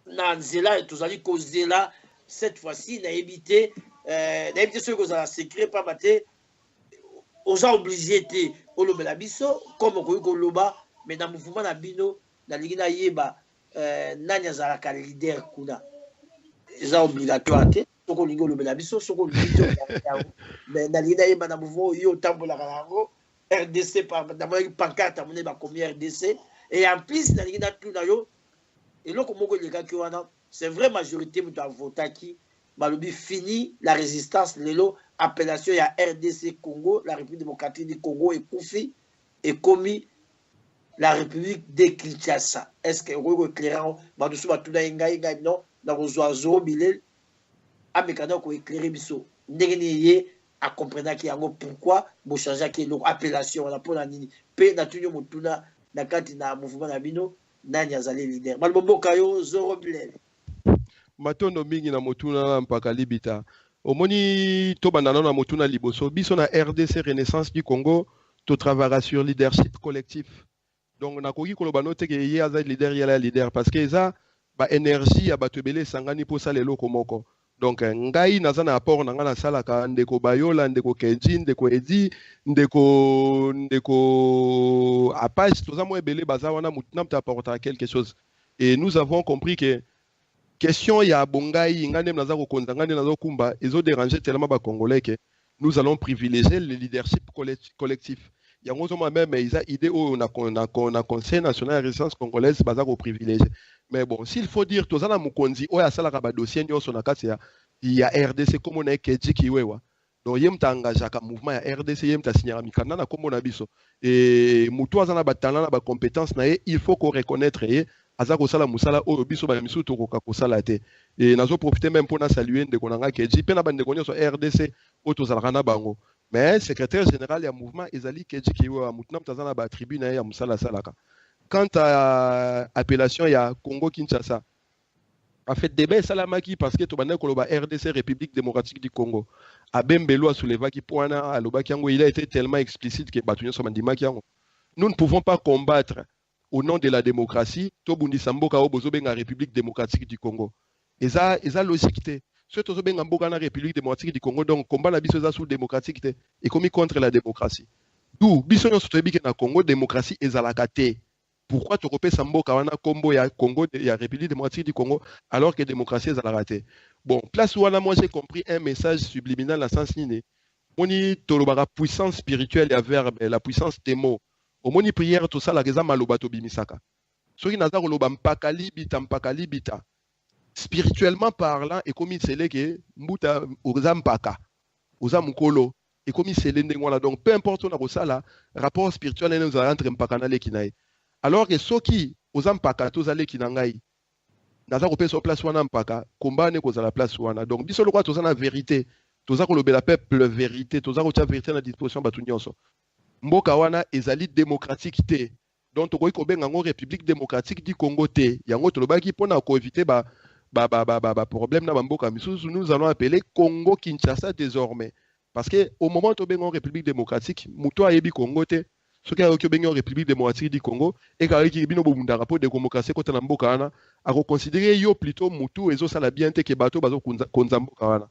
na nzela tozali kozela cette fois-ci na éviter ceux qui ont secret pas maté aux obligé te olobela biso comme ko loba mais dans mouvement na bino na lingina yeba nanya za ka leader kuna eza obligatoire te soko lingo olobela biso soko lingo mais na lingina yeba na mouvement yo tambola kango RDC par na pancarte amone ba komi RDC et en plus na lingina tuna yo et loko moko le ki wana c'est vrai majorité muto a voté qui Balobi fini la résistance, lelo appellation ya RDC Congo, la République démocratique du Congo est Koufi et commis la République de Kinshasa. Est-ce que vous éclairez Badoussou Batouda Ingaï non dans vos oiseaux Bilel Amekana ko éclairer biso. Ndengeni à comprendre qui yango pourquoi vous changer qui leur appellation la pour la nini. Pe na tunyo mutuna na kati na mouvement na bino na nyazali leader. Malbobo kayo Zoro Bilel. Matondo mingi na motuna mpaka libita omoni to bandana na motuna liboso biso na RDC Renaissance du Congo to travaillera sur leadership collectif donc na koki koloba no teke ye aza leader yala leader parce que eza ba énergie ya bato ebele sangani po sala eloko moko donc ngai naza na apport na nga na salaka ndeko bayola ndeko kenji ndeko edi ndeko apage toza mo ebele baza wana mutuna mta apporter quelque chose et nous avons compris que question ya bongai ngane mnaza ko konza ngane nazo kumba ezo déranger tellement ba congolais que nous allons privilégier le leadership collectif yango zo même isa idée au na conseil national de résistance congolaise baza ko privilégier mais bon s'il faut dire tozana mukonzi oya sala ka ba dossier nyonso na kati ya RDC comme on a keji kiwewa donc yem ta engagé ka mouvement ya RDC yem ta signer mikanda na kombo na biso et mutu azana ba talent na ba compétence na ye il faut qu'on reconnaître ye azako sala musala oyo biso ba misu tokoka kosala te et nazo profiter même pour na saluer ndeko nanga keji pe na bande konyo so RDC otozalaka na bango mais secrétaire général ya mouvement ezali keji kiwa mutuna mtazana ba tribune ya musala salaka quant à appellation ya Congo Kinshasa en fait débat salamaki parce que to bande koloba RDC République démocratique du Congo abembelo souleva ki poana alobaki yango il a été tellement explicite que batunyo so mandimaki yango nous ne pouvons pas combattre au nom de la démocratie, Tobundi Samboka Obozobenga République démocratique du Congo. Et ça logique. Ce Tozobenga Mboka na République démocratique du Congo, donc combat la biso sous démocratique et commis contre la démocratie. D'où biso nyo sotoyebi na Congo démocratie ezalaka te. Pourquoi Torope Samboka wana Combo ya Congo ya République démocratique du Congo alors que démocratie ezalaka te. Bon, place où moi j'ai compris un message subliminal dans sens nini. Moni tolobara puissance spirituelle ya verbe, la puissance des mots. Omoni prière tout ça la reza maloba to bimisaka. Soki naza koloba mpaka libita. Spirituellement parlant et comme c'est que mbuta oza mpaka. Oza mukolo et comme c'est l'endengwana donc peu importe on a kosala rapport spirituel nous entre mpaka na leki nae. Alors que soki oza mpaka to za leki na ngai. naza ko pesa place wana mpaka combat ne kozala place wana. Donc biso lokwa toza na vérité, toza ko lobela peuple vérité, toza ko tia vérité na disposition batu nyonso. Mboka wana ezali démocratique te. Donc tokoki kobenga ngo République démocratique du Congo te. Yango tolobaki pona ko éviter problème na mboka misusu, nous allons appeler Congo Kinshasa désormais. Parce que au moment où tobenga République démocratique, muto ayebi Congo te. Ce qui est la République démocratique du Congo, et quand il y a un rapport de démocratie contre Namboka, à considérer yo plutôt Moutou et ça la bien que bateau bazo konzamboka.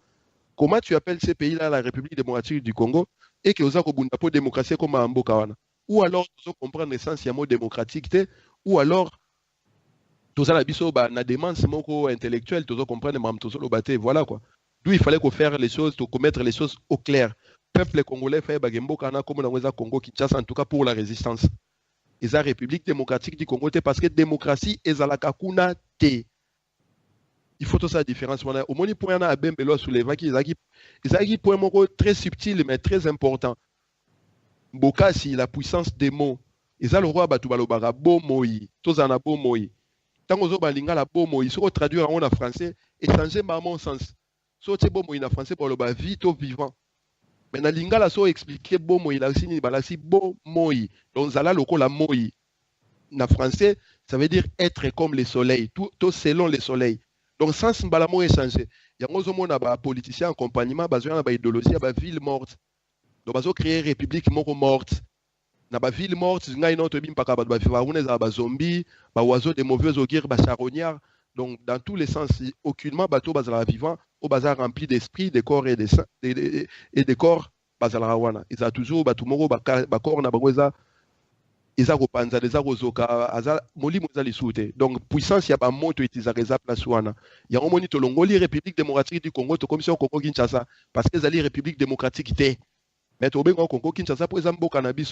Comment tu appelles ces pays-là la République démocratique du Congo et que vous avez un démocratie comme Amboka? Ou alors tu comprendre l'essence du mot démocratique, ou alors tu as la biso na demande intellectuelle, tu comprendre mam to solo baté, voilà quoi. D'où il fallait faire les choses, mettre les choses au clair. Peuple congolais fait bagembo kana comme dans le Congo Kinshasa en tout cas pour la résistance. Et la République démocratique du Congo parce que démocratie est à la kakuna te. Il faut tout ça la différence. Au moins il point na bembelo soulever qui ezaki point moko très subtil mais très important. Bokasi la puissance des mots. Eza le roi batu balobaka bo moi, tozana bo moi. Tango zo balinga la bo moi, soko traduire en français et changer ma mon sens. So te bo moi na français pour le ba vite vivant. Mais na lingala so expliquer bo moi la sini balasi bo moi. Donc zala loko la moi. Na français, ça veut dire être comme le soleil, tout selon le soleil. Donc sens balamo est changé. Yango zo mona ba politicien accompagnement bazwa na ba idéologie ba ville morte. Donc bazo créer république moko morte. Na ba ville morte, ngai no to bim paka ba viva une za ba zombie, ba oiseaux de mauvais augure, ba charognard. Donc dans tous les sens, aucunement bateau bazala vivant, au bazar rempli d'esprit, de corps et de corps bazala wana. Ils a toujours batu moko ba corps na bangoza ils ko panza des arozoka aza molimo za lisute. Donc puissance ya ba moto itizareza place wana. Ya omoni to longoli République démocratique du Congo to commission Congo Kinshasa parce que zali République démocratique té. Mais to bengo Congo Kinshasa pour ezambo cannabis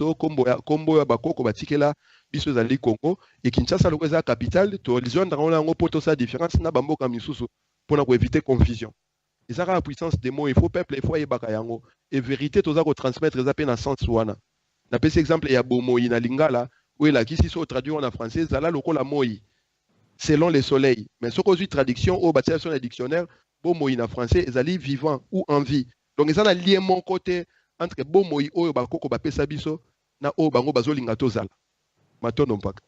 kombo ya bakoko batikela biso zali Congo et Kinshasa lo eza capitale to lision ndanga ngo poto sa différence na bamboka misusu pour na éviter confusion. Ezaka la puissance des mots, il faut peuple, il faut yebaka yango et vérité toza ko transmettre ezapé na sens wana. Na pese exemple ya bomoi na lingala où la qui si so traduit en français zala loko la moi selon le soleil. Mais ce qu'on dit traduction au bâtir sur le dictionnaire bomoi na français ezali vivant ou en vie. Donc ils ont un lien mon côté entre bomoi oyo bakoko ba pesa biso na o bango bazolinga tozala. Matono mpaka.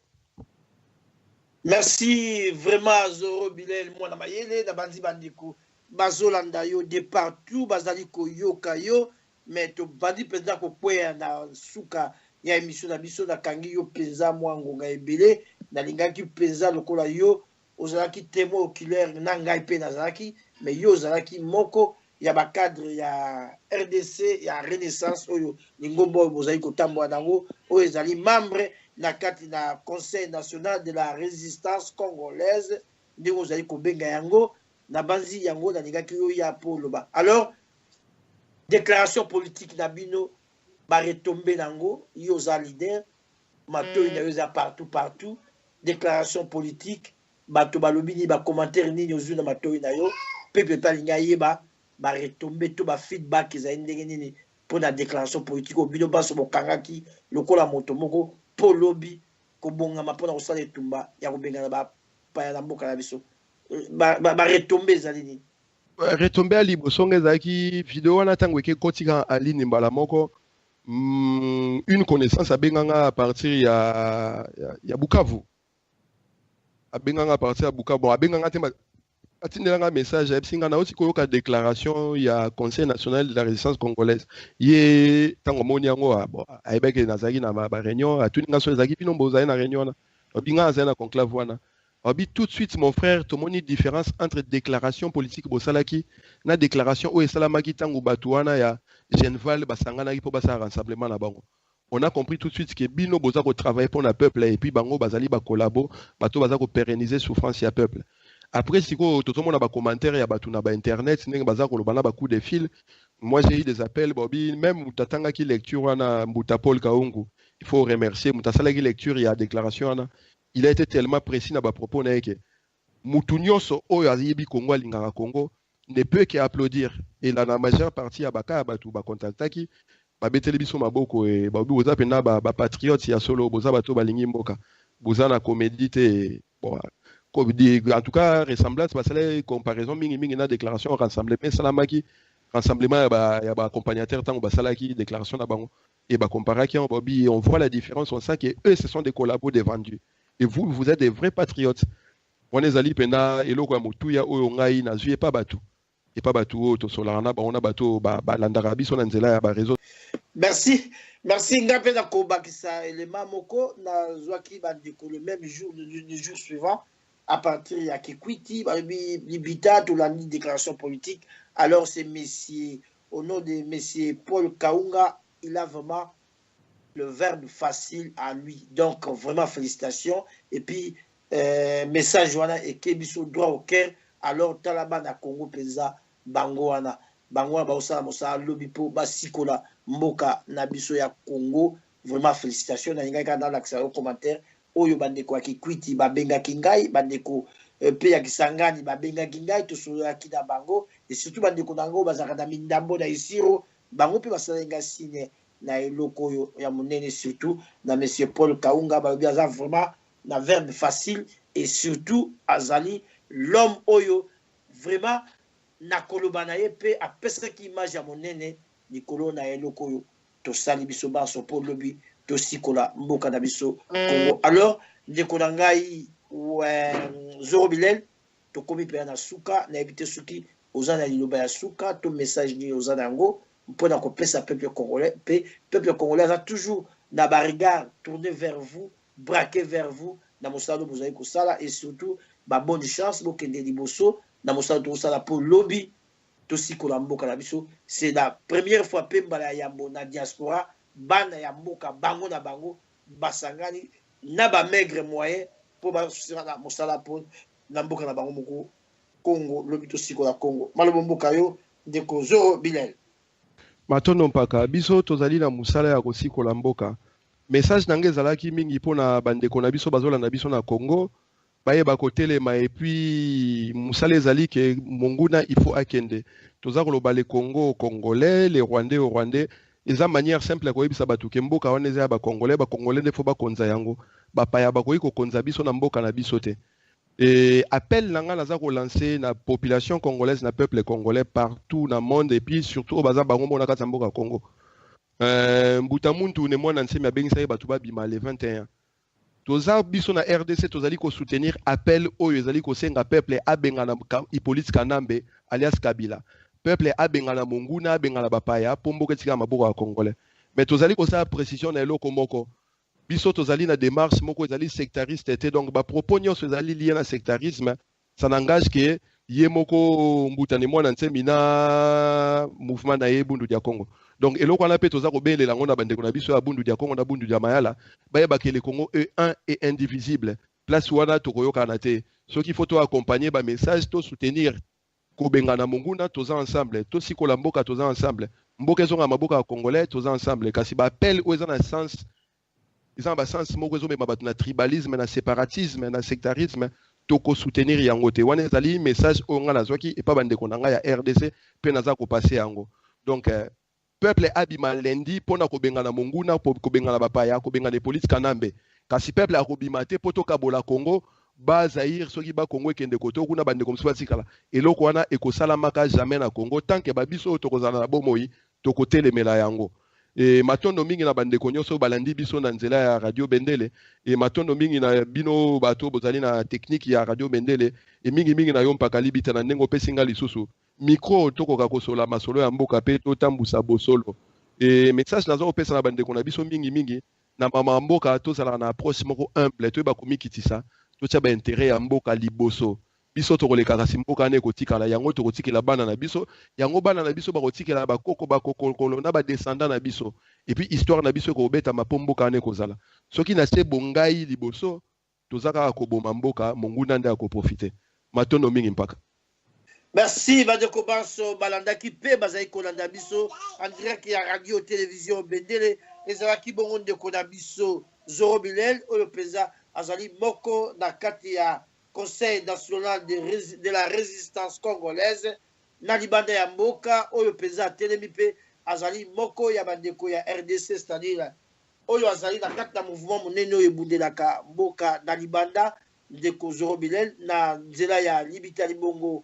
Merci vraiment Zoro Bilel mwana mayele na bandi bandiko bazolanda yo de partout bazali ko yoka yo mais to bandi penza ko kwea na suka ya émission na biso na kangi yo penza mwangonga ebele na lingaki penza lokola yo ozalaki témoin oculaire na ngai pe nazalaki mais yo ozalaki moko ya ba cadre ya RDC ya Renaissance oyo lingombo bozali kotambola nango oyo ezali membre na kati na Conseil national de la résistance congolaise ndenge ozali kobenga yango na banzi yango na lingaki yo ya poloba. Alors déclaration politique na bino ba retomber nango yo za leader mato ina yo za partout déclaration politique bato balobi ni ba commentaire ni yo na mato ina yo pepe palinga yeba ba retomber to ba feedback za ndenge nini pour la déclaration politique au bino baso bokangaki lokola moto moko polobi ko bonga mapona ko sala etumba ya ko benga ba pa ya mboka na biso ba retomber za nini retomber libre songe zaki vidéo wana tango ke kotika aline mbala moko une connaissance a benganga à partir ya Bukavu a benganga à partir ya Bukavu a benganga tema atindelanga message ya singa na oti koyoka déclaration ya Conseil national de la résistance congolaise ye tango moni yango ayebeke nazaki na ba réunion atuninga so ezaki pino mbozali na réunion na obinga azali na conclave wana. Tout de suite, mon frère, tu as une différence entre déclaration politique bosalaki na déclaration où esalamaki tango batuana ya Genval basangana qui pour basa rassemblement na bango. On a compris tout de suite que bino boza ko travailler pour le peuple et puis bango bazali ba collabo, bato baza ko pérenniser souffrance ya peuple. Après siko tout le monde a ba commentaire ya batu na ba internet, ndenge baza ko lobana ba coup de fil. Moi j'ai eu des appels bobi même mutatanga ki lecture na Mbuta Paul Kaungu. Il faut remercier mutasala ki lecture ya déclaration na il a été tellement précis dans ma propos que Moutounyoso oyo azibi Congo lingaka Congo ne peut qu'applaudir et la majeure partie à baka batu ba contactaki ba beteli biso maboko et ba boza pena ba patriote ya solo boza bato balingi mboka boza na comédie te bon en tout cas ressemblance parce que comparaison mingi mingi na déclaration rassemblement salamaki rassemblement ya ba accompagnateur tant ba salaki déclaration na bango et ba comparer qui on voit la différence, on sent que eux ce sont des collabos des vendus et vous êtes des vrais patriotes. On est allé pena eloko ya mutuya oyo ngai na zui pas batu et pas batu to solana ba on a batu ba landarabi son nzela ya ba réseau. Merci. Merci Ngapena Kobakisa élément moko na zwaki bandeko le même jour le jour suivant à partir ya Kikwiti libita to la déclaration politique. Alors c'est messieurs au nom de messieurs Paul Kaunga, il a vraiment le verbe facile à lui. Donc vraiment félicitations et puis message wana et kebiso droit au cœur. Alors talaba na Congo peza bango wana ba osala mosala lobi po basikola mboka na biso ya Congo. Vraiment félicitations na ngai dans l'accès au commentaire oyo bandeko ya Kikwiti babengaki ngai bandeko pe ya Kisangani babengaki ngai to solaki na bango et surtout bandeko nango bazaka na mindambo na isiro bango pe basalenga signe na eloko oyo ya monene surtout na monsieur Paul Kaunga balobi aza vraiment na verbe facile et surtout azali l'homme oyo vraiment na koloba na ye pe apesaki image ya monene likolo na eloko oyo tosali biso baso po lobi tosikola mboka na biso Congo. Alors ndeko na ngai Zoro Bilel tokomi pe na suka na ebite suki oza na liloba ya suka to message ni oza nango mpona kopesa peuple congolais pe peuple congolais aza toujours na ba regard tourné vers vous braqué vers vous na mosala bozali kosala et surtout ba bonne chance bokende liboso na mosala tosala po lobby tosikola mboka na biso. C'est la première fois pe mbala ya na diaspora bana ya mboka bango na bango basangani na ba maigre moyen po ba sala mosala po na mboka na bango moko Congo lobby tosikola Congo malobo mboka yo ndeko Zoro Bilel matono mpaka biso tozali na musala ya kosikola mboka. Message nange ezalaki mingi mpona bandeko na biso bazolanda biso na Congo bayeba kotelema et puis musala ezali ke monguna il faut akende toza koloba le Congo congolais les rwandais au rwandais eza manière simple ya koyebisa bato ke mboka wana eza ya bacongolais nde fo bakonza yango bapaya bakoki kokonza biso na mboka na biso te. Et appel nanga naza kolancer na population congolaise na peuple congolais partout na monde et puis surtout baza bango mona kati mboka Congo. Mbuta muntu ne mwana nsemi abengisaki bato babima le 21 toza biso na RDC tozali ko soutenir appel oyo ezali kosenga peuple abengana Hippolyte Kanambe alias Kabila peuple abengana monguna abengana bapaya po mboka etika maboko ya congolais mais tozali kosala précision na eloko moko biso tozali na démarche moko ezali sectariste te donc ba propos nyonso ezali lié na sectarisme ça n'engage que ye moko mbuta ne mwana nsemi na mouvement na ye bundu dia Congo. Donc eloko wana pe toza kobelela ngo na bandeko na biso ya bundu dia Congo na bundu dia mayala bayeba ke le Congo est un et indivisible place wana tokoyoka na te soki faut to accompagner ba message to soutenir kobengana monguna toza ensemble to sikola mboka toza ensemble mboka ezonga maboka ya congolais toza ensemble kasi ba appel o eza na sens ils ont un sens moko ezomema bato na tribalisme na séparatisme na sectarisme toko soutenir yango te wana ezali message oyo nga nazwaki epa bandeko na ngai ya RDC mpe naza kopase yango. Donc peuple abima lendi mpona kobengana monguna kobengana bapaya kobengana Hippolyte Kanambe kasi peuple akobima te mpo tokabola Congo ba Zaire soki ba Congo ekende koto kuna bandeko mosusu batikala eloko wana ekosalamaka jamais na Congo tant que babiso oyo tokozala na bomoi tokotelemela yango. Et matondo mingi na bandeko nyonso balandi biso na nzela ya Radio Bendele et matondo mingi na bino bato bozali na technique ya Radio Bendele et mingi na yo mpaka libita na ndengo pesinga lisusu micro tokoka kosola masolo ya mboka pe totambusa bosolo et message nazo opesa na bandeko na biso mingi na mama mboka tozala na approche moko humble to ba komikitisa to tia ba intérêt ya mboka liboso biso tokoleka kasi mboka ne kotikala yango tokotikela bana na biso yango bana na biso bakotikela bakoko na ba descendant na biso et puis histoire na biso ko beta mapomboka ne kozala soki na se bongai liboso tozaka koboma mboka monguna nda ko profiter matondo mingi mpaka. Merci Badeko Banso balandaki pe bazai kolanda biso en direct ya radio télévision Bendele ezalaki bongo ndeko na biso Zoro Bilel oyo peza azali moko na kati ya Conseil national de la résistance congolaise na libanda ya mboka oyo peza telemi pe azali moko ya bandeko ya RDC c'est-à-dire oyo azali na kati na mouvement monene oyo ebundelaka mboka na libanda ndeko Zoro Bilel na nzela ya Libita Libongo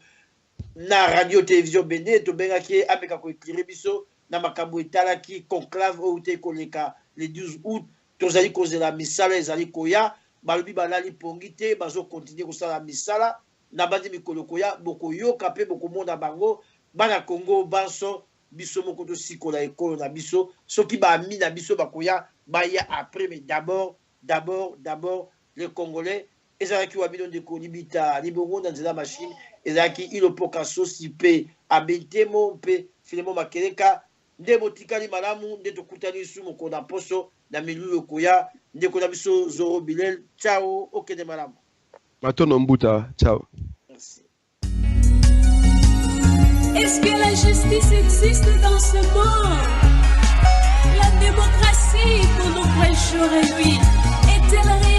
na radio télévision Bende tobengaki ameka ko éclairer biso na makambo etalaki conclave au te koleka le 12 août tozali kozela misala ezali koya balobi balali pongite bazo continuer kosala misala na bandi mikolo koya bokoyoka pe bokomona bango bana Congo banso biso moko to sikola ekolo na biso soki ba ami na biso bakoya baya après mais d'abord les Congolais ezalaki wabino ndeko Libita Libongo na nzela machine ezalaki ilopoka sosi pe abentemo pe filemo makeleka nde botikali malamu nde tokutani su moko na poso na milu koya ndeko na biso Zoro Bilel ciao okende malamu Matono Mbuta ciao. Merci. Est-ce que la justice existe dans ce monde? La démocratie pour nos frères et lui est-elle réelle?